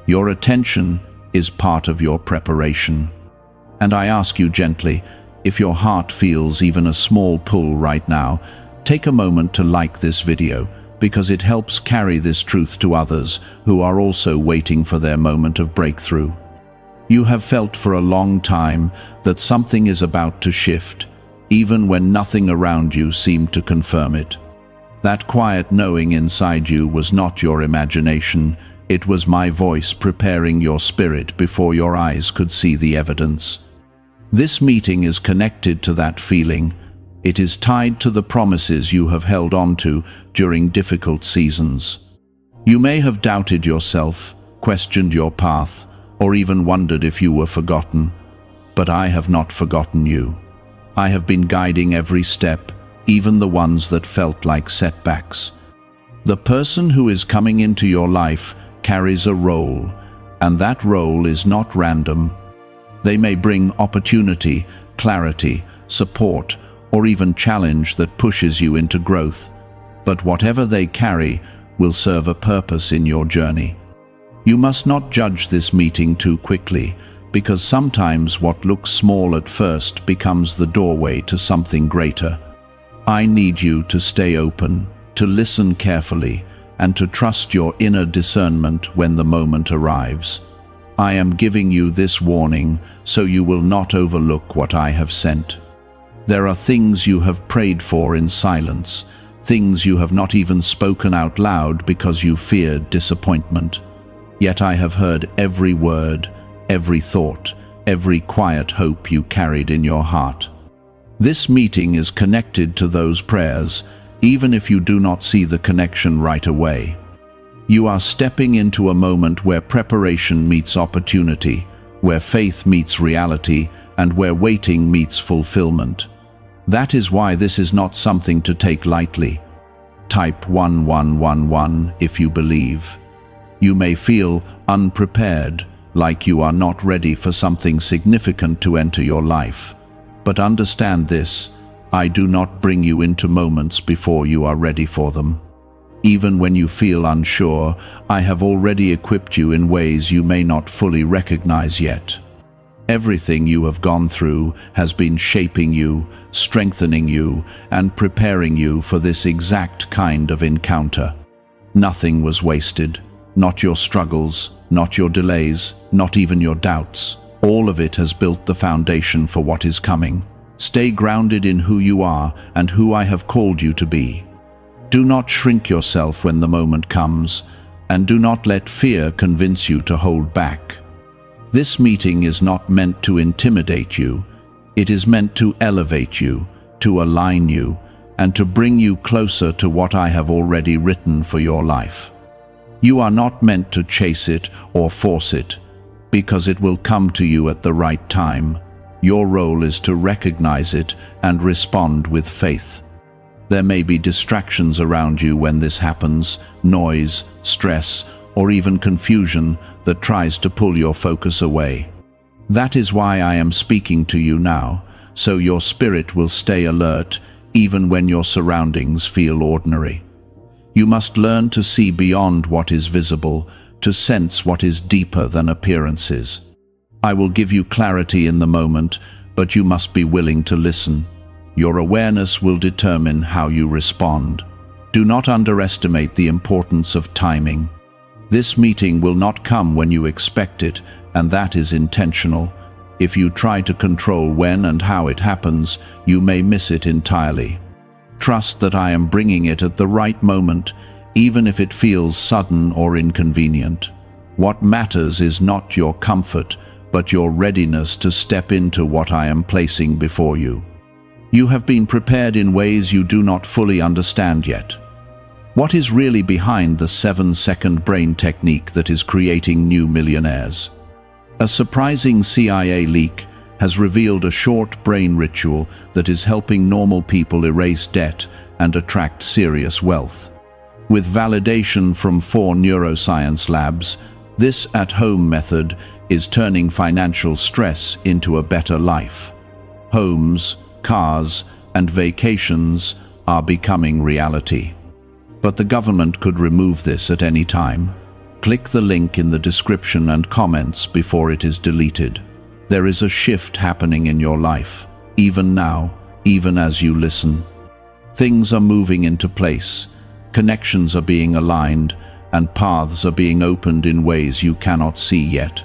Your attention is part of your preparation. And I ask you gently, if your heart feels even a small pull right now, take a moment to like this video, because it helps carry this truth to others who are also waiting for their moment of breakthrough. You have felt for a long time that something is about to shift, even when nothing around you seemed to confirm it. That quiet knowing inside you was not your imagination. It was my voice preparing your spirit before your eyes could see the evidence. This meeting is connected to that feeling. It is tied to the promises you have held on to during difficult seasons. You may have doubted yourself, questioned your path, or even wondered if you were forgotten. But I have not forgotten you. I have been guiding every step, even the ones that felt like setbacks. The person who is coming into your life carries a role, and that role is not random. They may bring opportunity, clarity, support, or even challenge that pushes you into growth. But whatever they carry will serve a purpose in your journey. You must not judge this meeting too quickly, because sometimes what looks small at first becomes the doorway to something greater. I need you to stay open, to listen carefully, and to trust your inner discernment when the moment arrives. I am giving you this warning so you will not overlook what I have sent. There are things you have prayed for in silence, things you have not even spoken out loud because you feared disappointment. Yet I have heard every word, every thought, every quiet hope you carried in your heart. This meeting is connected to those prayers, even if you do not see the connection right away. You are stepping into a moment where preparation meets opportunity, where faith meets reality, and where waiting meets fulfillment. That is why this is not something to take lightly. Type 1111 if you believe. You may feel unprepared, like you are not ready for something significant to enter your life. But understand this, I do not bring you into moments before you are ready for them. Even when you feel unsure, I have already equipped you in ways you may not fully recognize yet. Everything you have gone through has been shaping you, strengthening you, and preparing you for this exact kind of encounter. Nothing was wasted. Not your struggles, not your delays, not even your doubts. All of it has built the foundation for what is coming. Stay grounded in who you are and who I have called you to be. Do not shrink yourself when the moment comes, and do not let fear convince you to hold back. This meeting is not meant to intimidate you. It is meant to elevate you, to align you, and to bring you closer to what I have already written for your life. You are not meant to chase it or force it, because it will come to you at the right time. Your role is to recognize it and respond with faith. There may be distractions around you when this happens, noise, stress, or even confusion that tries to pull your focus away. That is why I am speaking to you now, so your spirit will stay alert even when your surroundings feel ordinary. You must learn to see beyond what is visible, to sense what is deeper than appearances. I will give you clarity in the moment, but you must be willing to listen. Your awareness will determine how you respond. Do not underestimate the importance of timing. This meeting will not come when you expect it, and that is intentional. If you try to control when and how it happens, you may miss it entirely. Trust that I am bringing it at the right moment, even if it feels sudden or inconvenient. What matters is not your comfort, but your readiness to step into what I am placing before you. You have been prepared in ways you do not fully understand yet. What is really behind the 7-second brain technique that is creating new millionaires? A surprising CIA leak has revealed a short brain ritual that is helping normal people erase debt and attract serious wealth. With validation from 4 neuroscience labs, this at-home method is turning financial stress into a better life. Homes, cars, and vacations are becoming reality. But the government could remove this at any time. Click the link in the description and comments before it is deleted. There is a shift happening in your life, even now, even as you listen. Things are moving into place, connections are being aligned, and paths are being opened in ways you cannot see yet.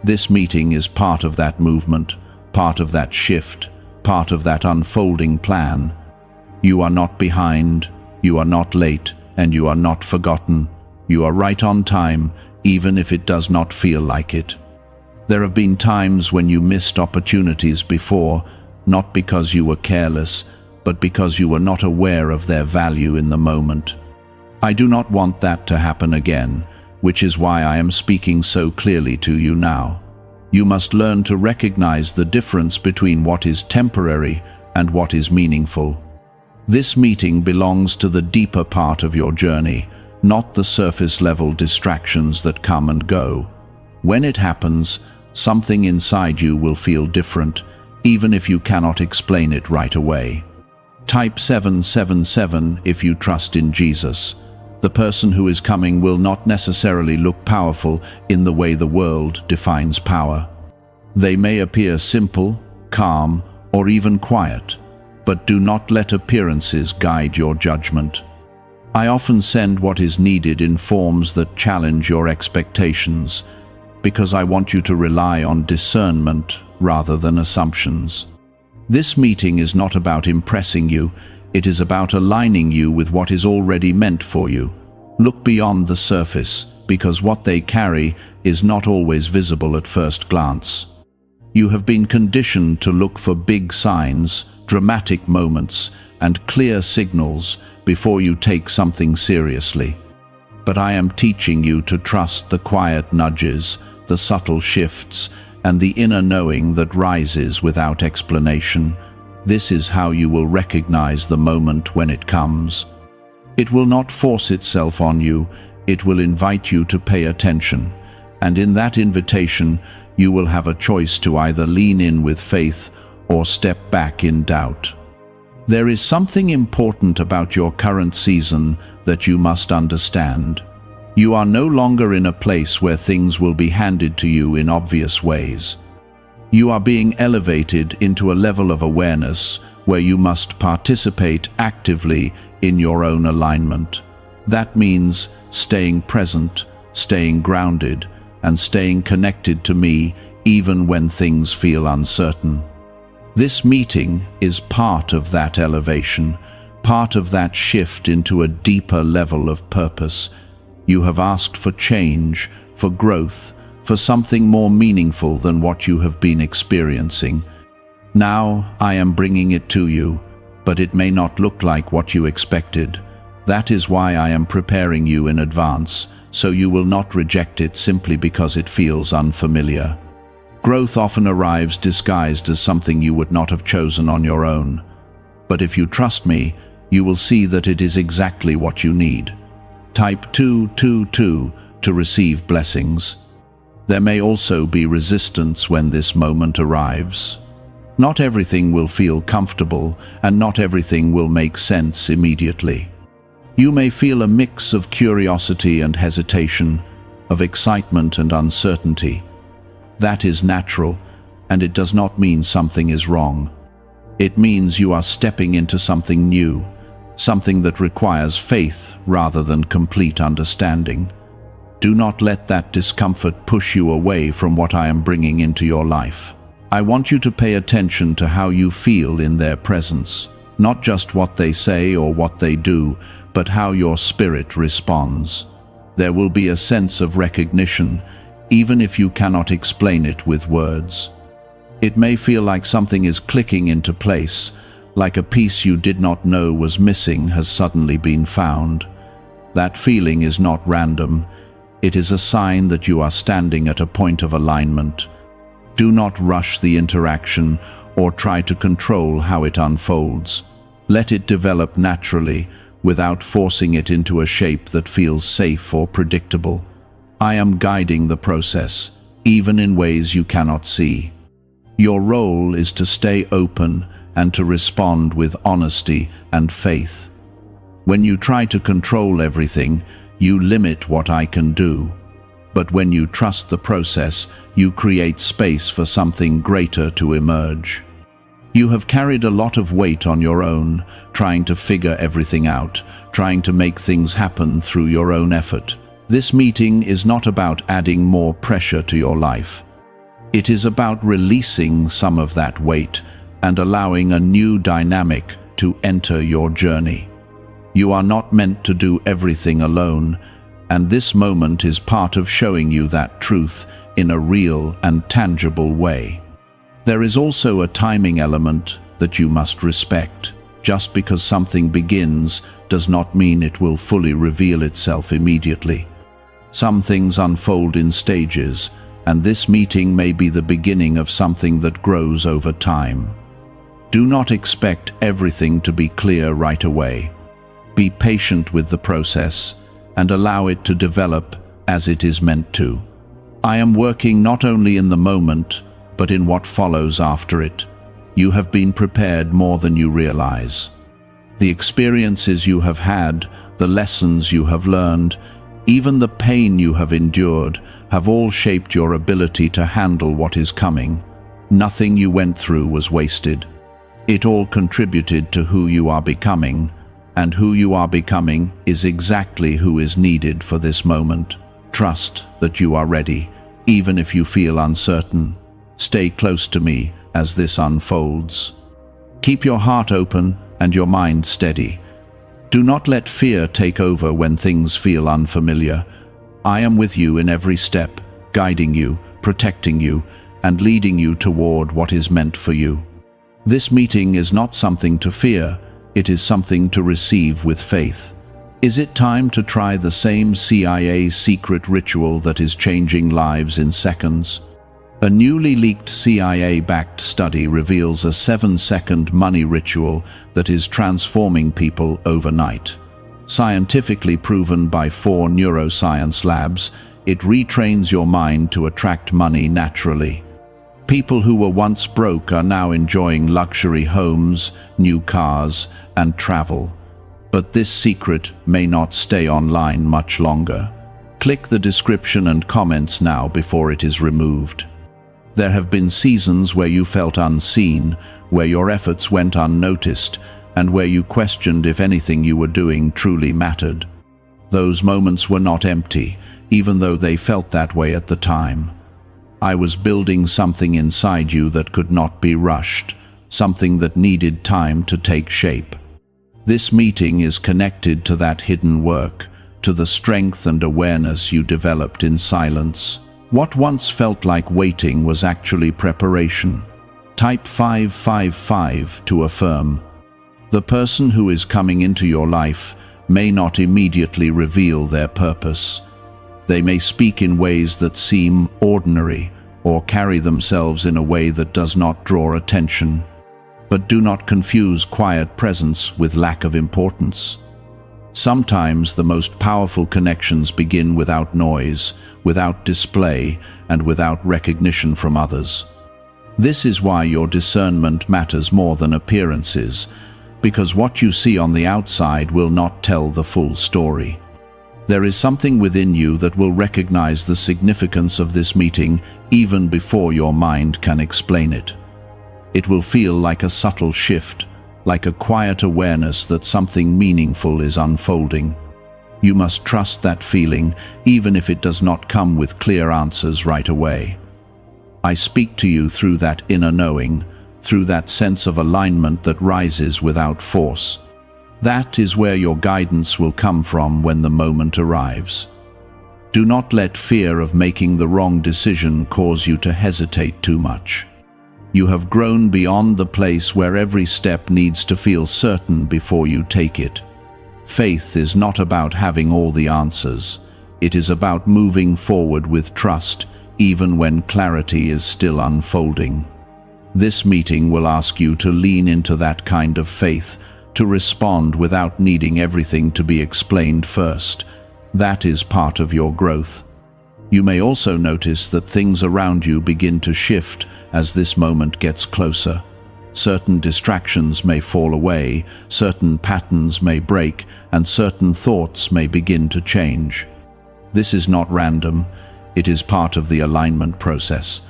This meeting is part of that movement, part of that shift, part of that unfolding plan. You are not behind, you are not late, and you are not forgotten. You are right on time, even if it does not feel like it. There have been times when you missed opportunities before, not because you were careless, but because you were not aware of their value in the moment. I do not want that to happen again, which is why I am speaking so clearly to you now. You must learn to recognize the difference between what is temporary and what is meaningful. This meeting belongs to the deeper part of your journey, not the surface-level distractions that come and go. When it happens, Something inside you will feel different, even if you cannot explain it right away. Type 777 if you trust in Jesus. The person who is coming will not necessarily look powerful in the way the world defines power. They may appear simple, calm, or even quiet, but do not let appearances guide your judgment. I often send what is needed in forms that challenge your expectations, because I want you to rely on discernment rather than assumptions. This meeting is not about impressing you, it is about aligning you with what is already meant for you. Look beyond the surface, because what they carry is not always visible at first glance. You have been conditioned to look for big signs, dramatic moments, and clear signals before you take something seriously. But I am teaching you to trust the quiet nudges, the subtle shifts, and the inner knowing that rises without explanation. This is how you will recognize the moment when it comes. It will not force itself on you, it will invite you to pay attention, and in that invitation you will have a choice to either lean in with faith or step back in doubt. There is something important about your current season that you must understand. You are no longer in a place where things will be handed to you in obvious ways. You are being elevated into a level of awareness where you must participate actively in your own alignment. That means staying present, staying grounded, and staying connected to me even when things feel uncertain. This meeting is part of that elevation, part of that shift into a deeper level of purpose. You have asked for change, for growth, for something more meaningful than what you have been experiencing. Now I am bringing it to you, but it may not look like what you expected. That is why I am preparing you in advance, so you will not reject it simply because it feels unfamiliar. Growth often arrives disguised as something you would not have chosen on your own. But if you trust me, you will see that it is exactly what you need. Type 222 to receive blessings. There may also be resistance when this moment arrives. Not everything will feel comfortable, and not everything will make sense immediately. You may feel a mix of curiosity and hesitation, of excitement and uncertainty. That is natural, and it does not mean something is wrong. It means you are stepping into something new, something that requires faith rather than complete understanding. Do not let that discomfort push you away from what I am bringing into your life. I want you to pay attention to how you feel in their presence, not just what they say or what they do, but how your spirit responds. There will be a sense of recognition, even if you cannot explain it with words. It may feel like something is clicking into place, like a piece you did not know was missing has suddenly been found. That feeling is not random. It is a sign that you are standing at a point of alignment. Do not rush the interaction or try to control how it unfolds. Let it develop naturally, without forcing it into a shape that feels safe or predictable. I am guiding the process, even in ways you cannot see. Your role is to stay open and to respond with honesty and faith. When you try to control everything, you limit what I can do. But when you trust the process, you create space for something greater to emerge. You have carried a lot of weight on your own, trying to figure everything out, trying to make things happen through your own effort. This meeting is not about adding more pressure to your life. It is about releasing some of that weight and allowing a new dynamic to enter your journey. You are not meant to do everything alone, and this moment is part of showing you that truth in a real and tangible way. There is also a timing element that you must respect. Just because something begins does not mean it will fully reveal itself immediately. Some things unfold in stages, and this meeting may be the beginning of something that grows over time. Do not expect everything to be clear right away. Be patient with the process and allow it to develop as it is meant to. I am working not only in the moment, but in what follows after it. You have been prepared more than you realize. The experiences you have had, the lessons you have learned, even the pain you have endured, have all shaped your ability to handle what is coming. Nothing you went through was wasted. It all contributed to who you are becoming, and who you are becoming is exactly who is needed for this moment. Trust that you are ready, even if you feel uncertain. Stay close to me as this unfolds. Keep your heart open and your mind steady. Do not let fear take over when things feel unfamiliar. I am with you in every step, guiding you, protecting you, and leading you toward what is meant for you. This meeting is not something to fear, it is something to receive with faith. Is it time to try the same CIA secret ritual that is changing lives in seconds? A newly leaked CIA-backed study reveals a 7-second money ritual that is transforming people overnight. Scientifically proven by 4 neuroscience labs, it retrains your mind to attract money naturally. People who were once broke are now enjoying luxury homes, new cars, and travel. But this secret may not stay online much longer. Click the description and comments now before it is removed. There have been seasons where you felt unseen, where your efforts went unnoticed, and where you questioned if anything you were doing truly mattered. Those moments were not empty, even though they felt that way at the time. I was building something inside you that could not be rushed, something that needed time to take shape. This meeting is connected to that hidden work, to the strength and awareness you developed in silence. What once felt like waiting was actually preparation. Type 555 to affirm. The person who is coming into your life may not immediately reveal their purpose. They may speak in ways that seem ordinary or carry themselves in a way that does not draw attention. But do not confuse quiet presence with lack of importance. Sometimes the most powerful connections begin without noise, without display, and without recognition from others. This is why your discernment matters more than appearances, because what you see on the outside will not tell the full story. There is something within you that will recognize the significance of this meeting even before your mind can explain it. It will feel like a subtle shift, like a quiet awareness that something meaningful is unfolding. You must trust that feeling, even if it does not come with clear answers right away. I speak to you through that inner knowing, through that sense of alignment that rises without force. That is where your guidance will come from when the moment arrives. Do not let fear of making the wrong decision cause you to hesitate too much. You have grown beyond the place where every step needs to feel certain before you take it. Faith is not about having all the answers. It is about moving forward with trust, even when clarity is still unfolding. This meeting will ask you to lean into that kind of faith, to respond without needing everything to be explained first. That is part of your growth. You may also notice that things around you begin to shift as this moment gets closer. Certain distractions may fall away, certain patterns may break, and certain thoughts may begin to change. This is not random, it is part of the alignment process.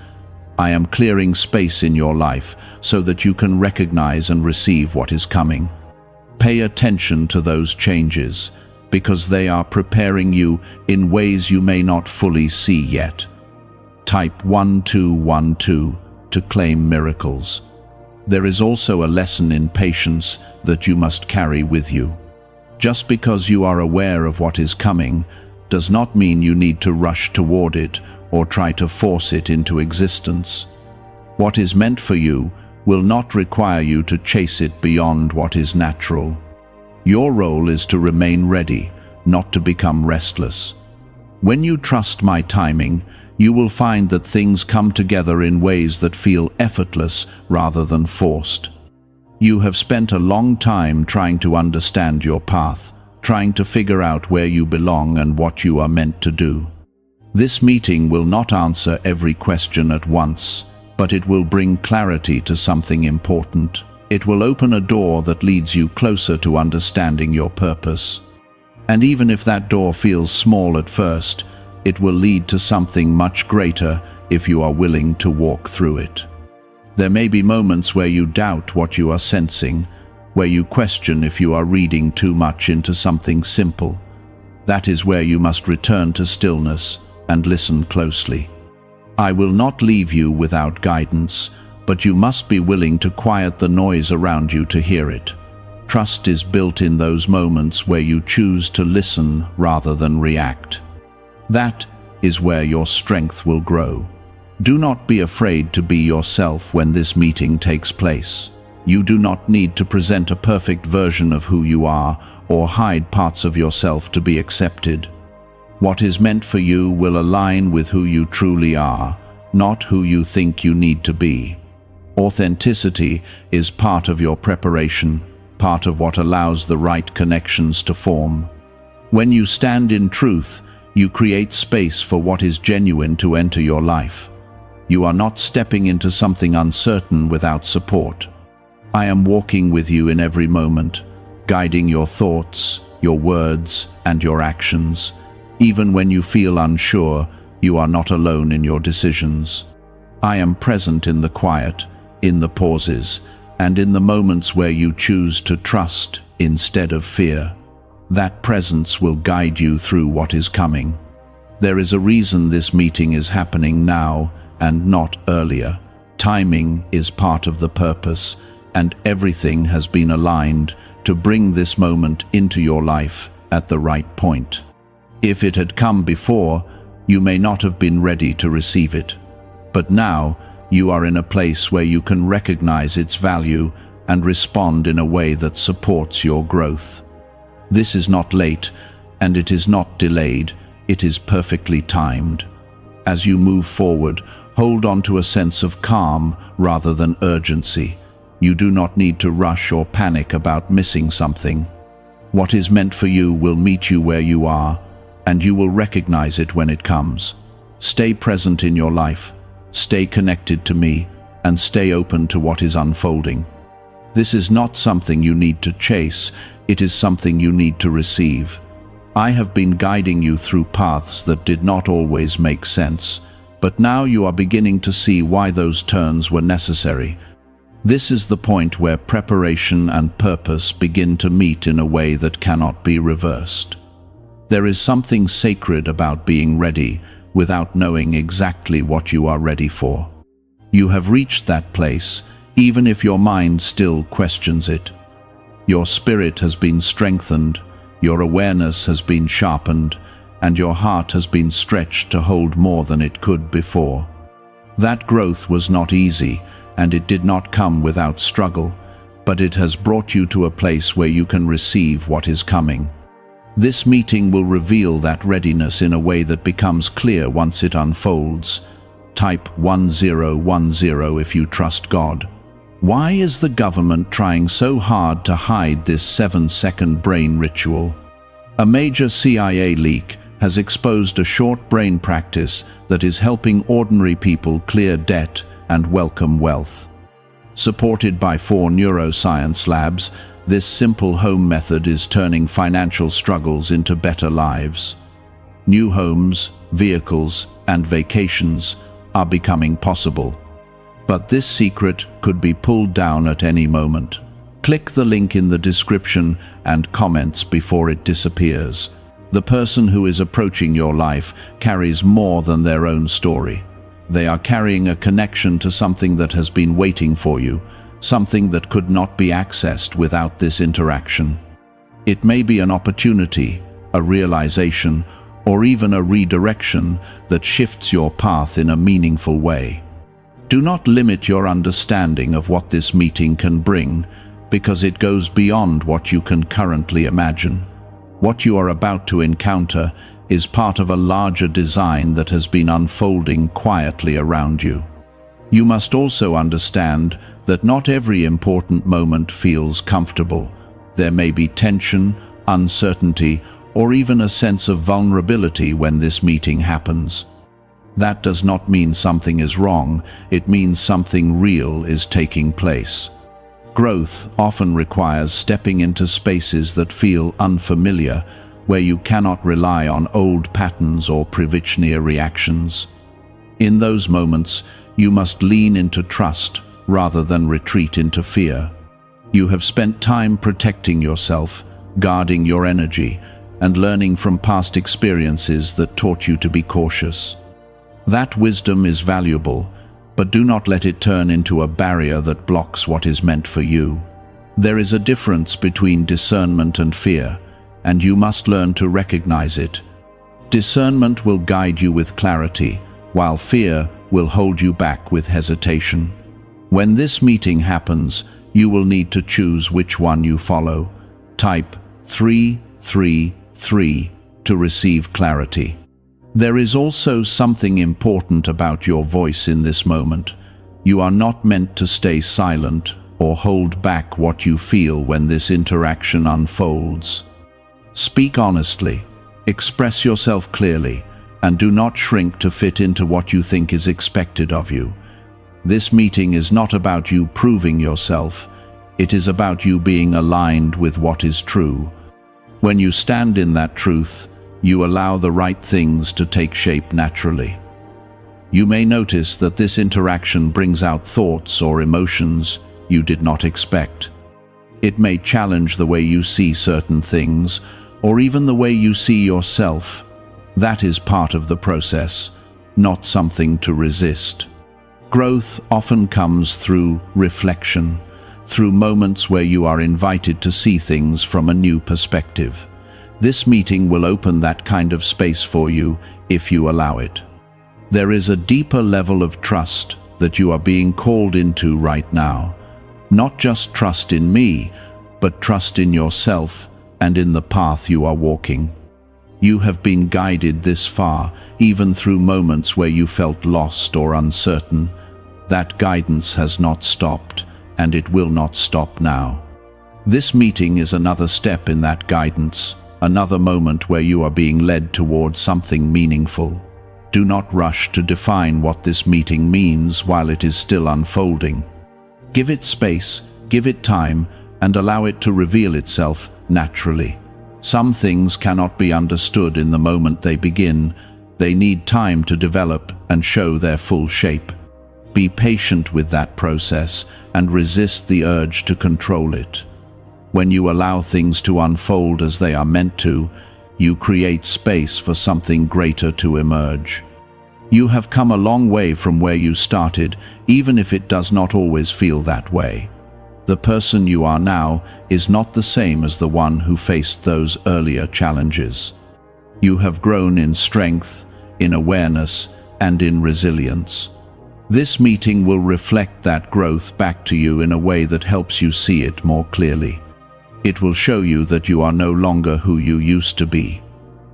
I am clearing space in your life so that you can recognize and receive what is coming. Pay attention to those changes, because they are preparing you in ways you may not fully see yet. Type 1212 to claim miracles. There is also a lesson in patience that you must carry with you. Just because you are aware of what is coming does not mean you need to rush toward it or try to force it into existence. What is meant for you will not require you to chase it beyond what is natural. Your role is to remain ready, not to become restless. When you trust my timing, you will find that things come together in ways that feel effortless rather than forced. You have spent a long time trying to understand your path, trying to figure out where you belong and what you are meant to do. This meeting will not answer every question at once, but it will bring clarity to something important. It will open a door that leads you closer to understanding your purpose. And even if that door feels small at first, it will lead to something much greater if you are willing to walk through it. There may be moments where you doubt what you are sensing, where you question if you are reading too much into something simple. That is where you must return to stillness and listen closely. I will not leave you without guidance, but you must be willing to quiet the noise around you to hear it. Trust is built in those moments where you choose to listen rather than react. That is where your strength will grow. Do not be afraid to be yourself when this meeting takes place. You do not need to present a perfect version of who you are or hide parts of yourself to be accepted. What is meant for you will align with who you truly are, not who you think you need to be. Authenticity is part of your preparation, part of what allows the right connections to form. When you stand in truth, you create space for what is genuine to enter your life. You are not stepping into something uncertain without support. I am walking with you in every moment, guiding your thoughts, your words, and your actions. Even when you feel unsure, you are not alone in your decisions. I am present in the quiet, in the pauses, and in the moments where you choose to trust instead of fear. That presence will guide you through what is coming. There is a reason this meeting is happening now and not earlier. Timing is part of the purpose, and everything has been aligned to bring this moment into your life at the right point. If it had come before, you may not have been ready to receive it. But now, you are in a place where you can recognize its value and respond in a way that supports your growth. This is not late, and it is not delayed, it is perfectly timed. As you move forward, hold on to a sense of calm rather than urgency. You do not need to rush or panic about missing something. What is meant for you will meet you where you are, and you will recognize it when it comes. Stay present in your life, stay connected to me, and stay open to what is unfolding. This is not something you need to chase, it is something you need to receive. I have been guiding you through paths that did not always make sense, but now you are beginning to see why those turns were necessary. This is the point where preparation and purpose begin to meet in a way that cannot be reversed. There is something sacred about being ready without knowing exactly what you are ready for. You have reached that place, even if your mind still questions it. Your spirit has been strengthened, your awareness has been sharpened, and your heart has been stretched to hold more than it could before. That growth was not easy, and it did not come without struggle, but it has brought you to a place where you can receive what is coming. This meeting will reveal that readiness in a way that becomes clear once it unfolds. Type 1010 if you trust God. Why is the government trying so hard to hide this 7-second brain ritual? A major CIA leak has exposed a short brain practice that is helping ordinary people clear debt and welcome wealth. Supported by 4 neuroscience labs, this simple home method is turning financial struggles into better lives. New homes, vehicles, and vacations are becoming possible. But this secret could be pulled down at any moment. Click the link in the description and comments before it disappears. The person who is approaching your life carries more than their own story. They are carrying a connection to something that has been waiting for you, something that could not be accessed without this interaction. It may be an opportunity, a realization, or even a redirection that shifts your path in a meaningful way. Do not limit your understanding of what this meeting can bring, because it goes beyond what you can currently imagine. What you are about to encounter is part of a larger design that has been unfolding quietly around you. You must also understand that not every important moment feels comfortable. There may be tension, uncertainty, or even a sense of vulnerability when this meeting happens. That does not mean something is wrong, it means something real is taking place. Growth often requires stepping into spaces that feel unfamiliar, where you cannot rely on old patterns or previous reactions. In those moments, you must lean into trust rather than retreat into fear. You have spent time protecting yourself, guarding your energy, and learning from past experiences that taught you to be cautious. That wisdom is valuable, but do not let it turn into a barrier that blocks what is meant for you. There is a difference between discernment and fear, and you must learn to recognize it. Discernment will guide you with clarity, while fear will hold you back with hesitation. When this meeting happens, you will need to choose which one you follow. Type 333 to receive clarity. There is also something important about your voice in this moment. You are not meant to stay silent or hold back what you feel when this interaction unfolds. Speak honestly, express yourself clearly, and do not shrink to fit into what you think is expected of you. This meeting is not about you proving yourself, it is about you being aligned with what is true. When you stand in that truth, you allow the right things to take shape naturally. You may notice that this interaction brings out thoughts or emotions you did not expect. It may challenge the way you see certain things, or even the way you see yourself. That is part of the process, not something to resist. Growth often comes through reflection, through moments where you are invited to see things from a new perspective. This meeting will open that kind of space for you if you allow it. There is a deeper level of trust that you are being called into right now. Not just trust in me, but trust in yourself and in the path you are walking. You have been guided this far, even through moments where you felt lost or uncertain. That guidance has not stopped, and it will not stop now. This meeting is another step in that guidance, another moment where you are being led towards something meaningful. Do not rush to define what this meeting means while it is still unfolding. Give it space, give it time, and allow it to reveal itself naturally. Some things cannot be understood in the moment they begin. They need time to develop and show their full shape. Be patient with that process and resist the urge to control it. When you allow things to unfold as they are meant to, you create space for something greater to emerge. You have come a long way from where you started, even if it does not always feel that way. The person you are now is not the same as the one who faced those earlier challenges. You have grown in strength, in awareness, and in resilience. This meeting will reflect that growth back to you in a way that helps you see it more clearly. It will show you that you are no longer who you used to be.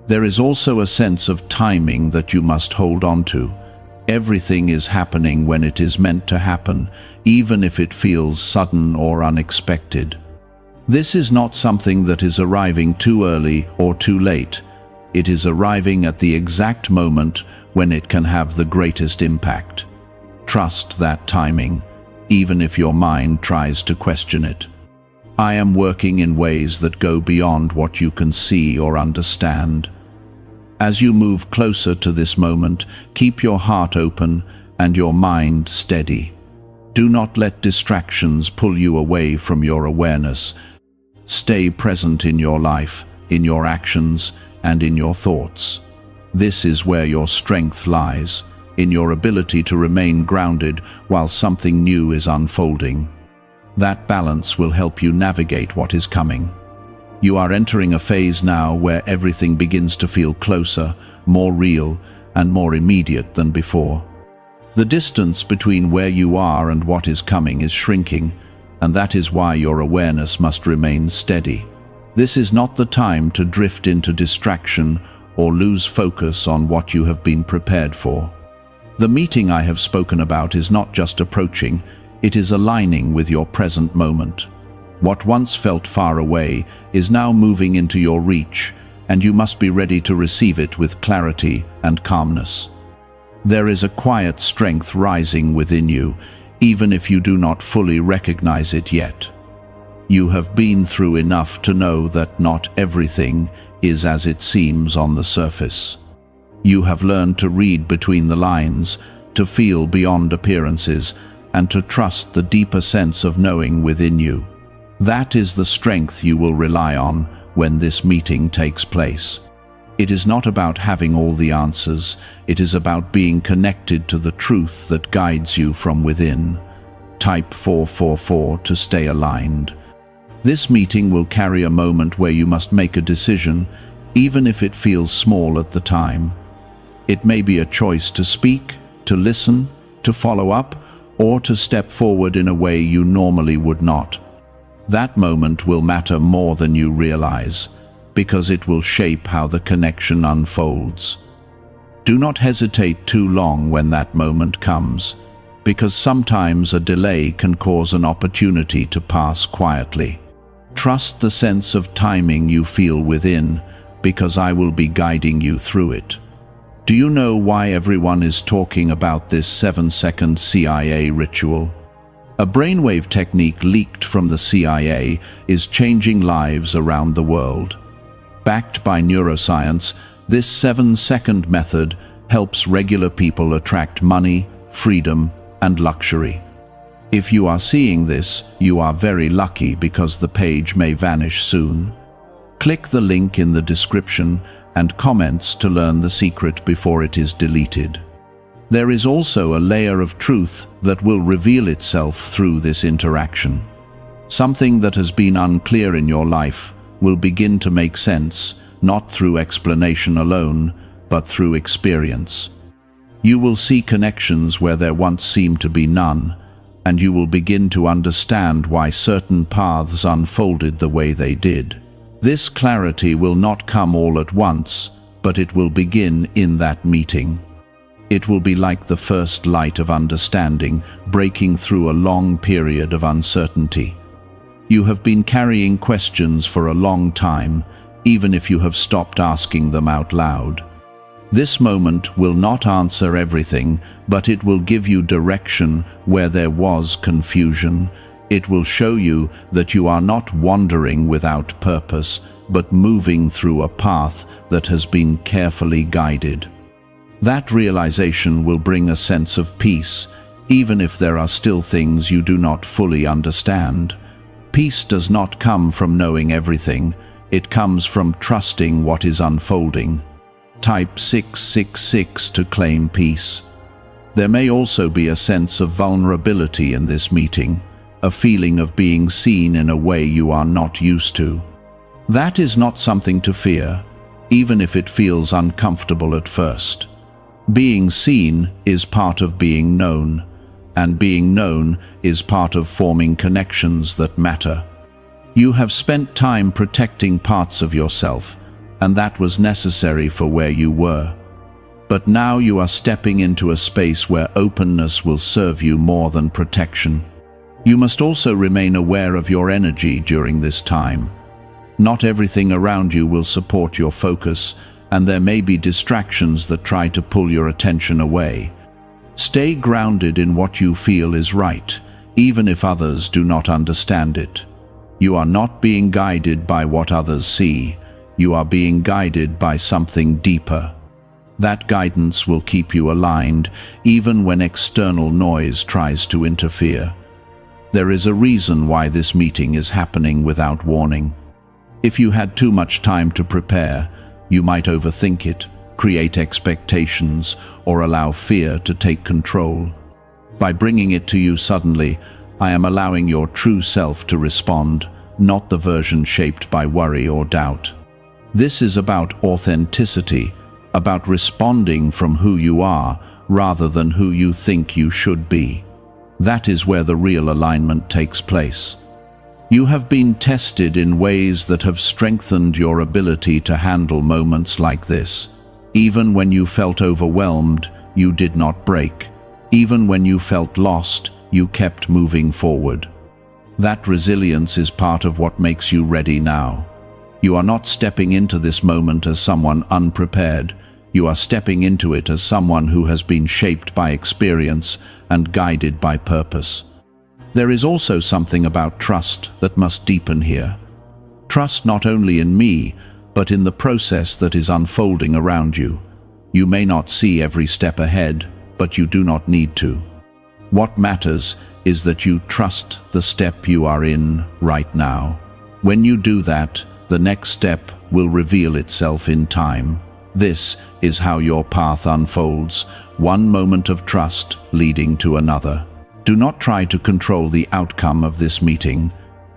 There is also a sense of timing that you must hold on to. Everything is happening when it is meant to happen, even if it feels sudden or unexpected. This is not something that is arriving too early or too late. It is arriving at the exact moment when it can have the greatest impact. Trust that timing, even if your mind tries to question it. I am working in ways that go beyond what you can see or understand. As you move closer to this moment, keep your heart open and your mind steady. Do not let distractions pull you away from your awareness. Stay present in your life, in your actions, and in your thoughts. This is where your strength lies, in your ability to remain grounded while something new is unfolding. That balance will help you navigate what is coming. You are entering a phase now where everything begins to feel closer, more real, and more immediate than before. The distance between where you are and what is coming is shrinking, and that is why your awareness must remain steady. This is not the time to drift into distraction or lose focus on what you have been prepared for. The meeting I have spoken about is not just approaching, it is aligning with your present moment. What once felt far away is now moving into your reach, and you must be ready to receive it with clarity and calmness. There is a quiet strength rising within you, even if you do not fully recognize it yet. You have been through enough to know that not everything is as it seems on the surface. You have learned to read between the lines, to feel beyond appearances, and to trust the deeper sense of knowing within you. That is the strength you will rely on when this meeting takes place. It is not about having all the answers, it is about being connected to the truth that guides you from within. Type 444 to stay aligned. This meeting will carry a moment where you must make a decision, even if it feels small at the time. It may be a choice to speak, to listen, to follow up, or to step forward in a way you normally would not. That moment will matter more than you realize, because it will shape how the connection unfolds. Do not hesitate too long when that moment comes, because sometimes a delay can cause an opportunity to pass quietly. Trust the sense of timing you feel within, because I will be guiding you through it. Do you know why everyone is talking about this 7-second CIA ritual? A brainwave technique leaked from the CIA is changing lives around the world. Backed by neuroscience, this 7-second method helps regular people attract money, freedom, and luxury. If you are seeing this, you are very lucky because the page may vanish soon. Click the link in the description and comments to learn the secret before it is deleted. There is also a layer of truth that will reveal itself through this interaction. Something that has been unclear in your life will begin to make sense, not through explanation alone, but through experience. You will see connections where there once seemed to be none, and you will begin to understand why certain paths unfolded the way they did. This clarity will not come all at once, but it will begin in that meeting. It will be like the first light of understanding, breaking through a long period of uncertainty. You have been carrying questions for a long time, even if you have stopped asking them out loud. This moment will not answer everything, but it will give you direction where there was confusion. It will show you that you are not wandering without purpose, but moving through a path that has been carefully guided. That realization will bring a sense of peace, even if there are still things you do not fully understand. Peace does not come from knowing everything, it comes from trusting what is unfolding. Type 666 to claim peace. There may also be a sense of vulnerability in this meeting, a feeling of being seen in a way you are not used to. That is not something to fear, even if it feels uncomfortable at first. Being seen is part of being known, and being known is part of forming connections that matter. You have spent time protecting parts of yourself, and that was necessary for where you were. But now you are stepping into a space where openness will serve you more than protection. You must also remain aware of your energy during this time. Not everything around you will support your focus, and there may be distractions that try to pull your attention away. Stay grounded in what you feel is right, even if others do not understand it. You are not being guided by what others see. You are being guided by something deeper. That guidance will keep you aligned, even when external noise tries to interfere. There is a reason why this meeting is happening without warning. If you had too much time to prepare, you might overthink it, create expectations, or allow fear to take control. By bringing it to you suddenly, I am allowing your true self to respond, not the version shaped by worry or doubt. This is about authenticity, about responding from who you are rather than who you think you should be. That is where the real alignment takes place. You have been tested in ways that have strengthened your ability to handle moments like this. Even when you felt overwhelmed, you did not break. Even when you felt lost, you kept moving forward. That resilience is part of what makes you ready now. You are not stepping into this moment as someone unprepared. You are stepping into it as someone who has been shaped by experience and guided by purpose. There is also something about trust that must deepen here. Trust not only in me, but in the process that is unfolding around you. You may not see every step ahead, but you do not need to. What matters is that you trust the step you are in right now. When you do that, the next step will reveal itself in time. This is how your path unfolds, one moment of trust leading to another. Do not try to control the outcome of this meeting.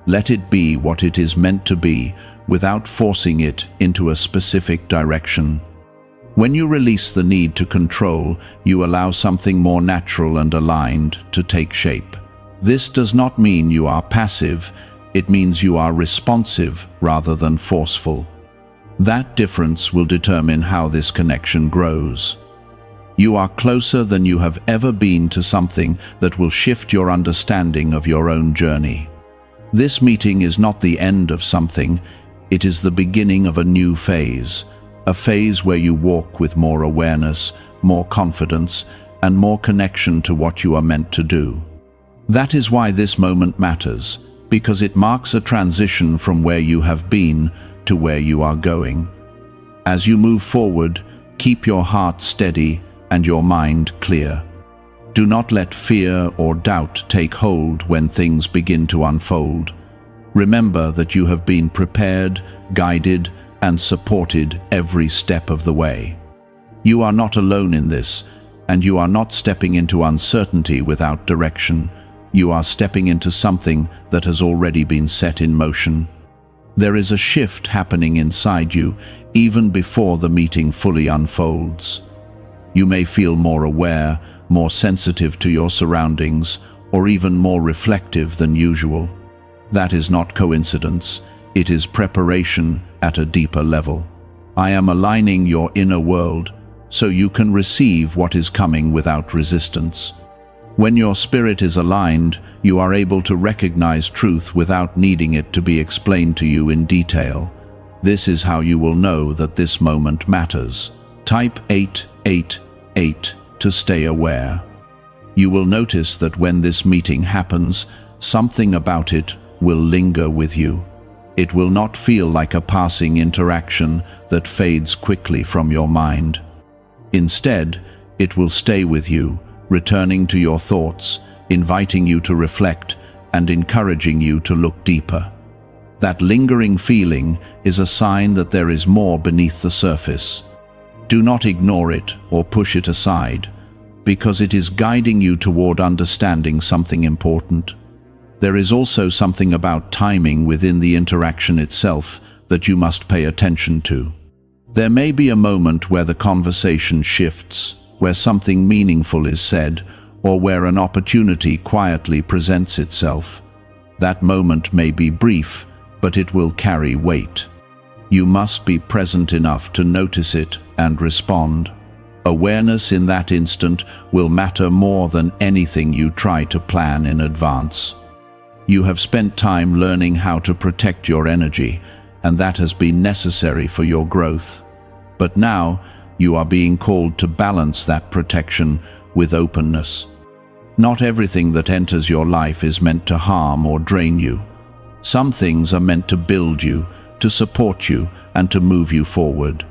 Let it be what it is meant to be, without forcing it into a specific direction. When you release the need to control, you allow something more natural and aligned to take shape. This does not mean you are passive, it means you are responsive rather than forceful. That difference will determine how this connection grows. You are closer than you have ever been to something that will shift your understanding of your own journey. This meeting is not the end of something, it is the beginning of a new phase, a phase where you walk with more awareness, more confidence, and more connection to what you are meant to do. That is why this moment matters, because it marks a transition from where you have been to where you are going. As you move forward, keep your heart steady and your mind clear. Do not let fear or doubt take hold when things begin to unfold. Remember that you have been prepared, guided, and supported every step of the way. You are not alone in this, and you are not stepping into uncertainty without direction. You are stepping into something that has already been set in motion. There is a shift happening inside you, even before the meeting fully unfolds. You may feel more aware, more sensitive to your surroundings, or even more reflective than usual. That is not coincidence, it is preparation at a deeper level. I am aligning your inner world so you can receive what is coming without resistance. When your spirit is aligned, you are able to recognize truth without needing it to be explained to you in detail. This is how you will know that this moment matters. Type 888 to stay aware. You will notice that when this meeting happens, something about it will linger with you. It will not feel like a passing interaction that fades quickly from your mind. Instead, it will stay with you, returning to your thoughts, inviting you to reflect, and encouraging you to look deeper. That lingering feeling is a sign that there is more beneath the surface. Do not ignore it or push it aside, because it is guiding you toward understanding something important. There is also something about timing within the interaction itself that you must pay attention to. There may be a moment where the conversation shifts, where something meaningful is said, or where an opportunity quietly presents itself. That moment may be brief, but it will carry weight. You must be present enough to notice it and respond. Awareness in that instant will matter more than anything you try to plan in advance. You have spent time learning how to protect your energy, and that has been necessary for your growth. But now, you are being called to balance that protection with openness. Not everything that enters your life is meant to harm or drain you. Some things are meant to build you, to support you, and to move you forward.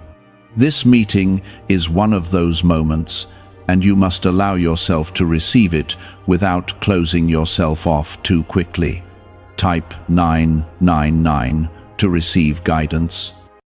This meeting is one of those moments, and you must allow yourself to receive it without closing yourself off too quickly. Type 999 to receive guidance.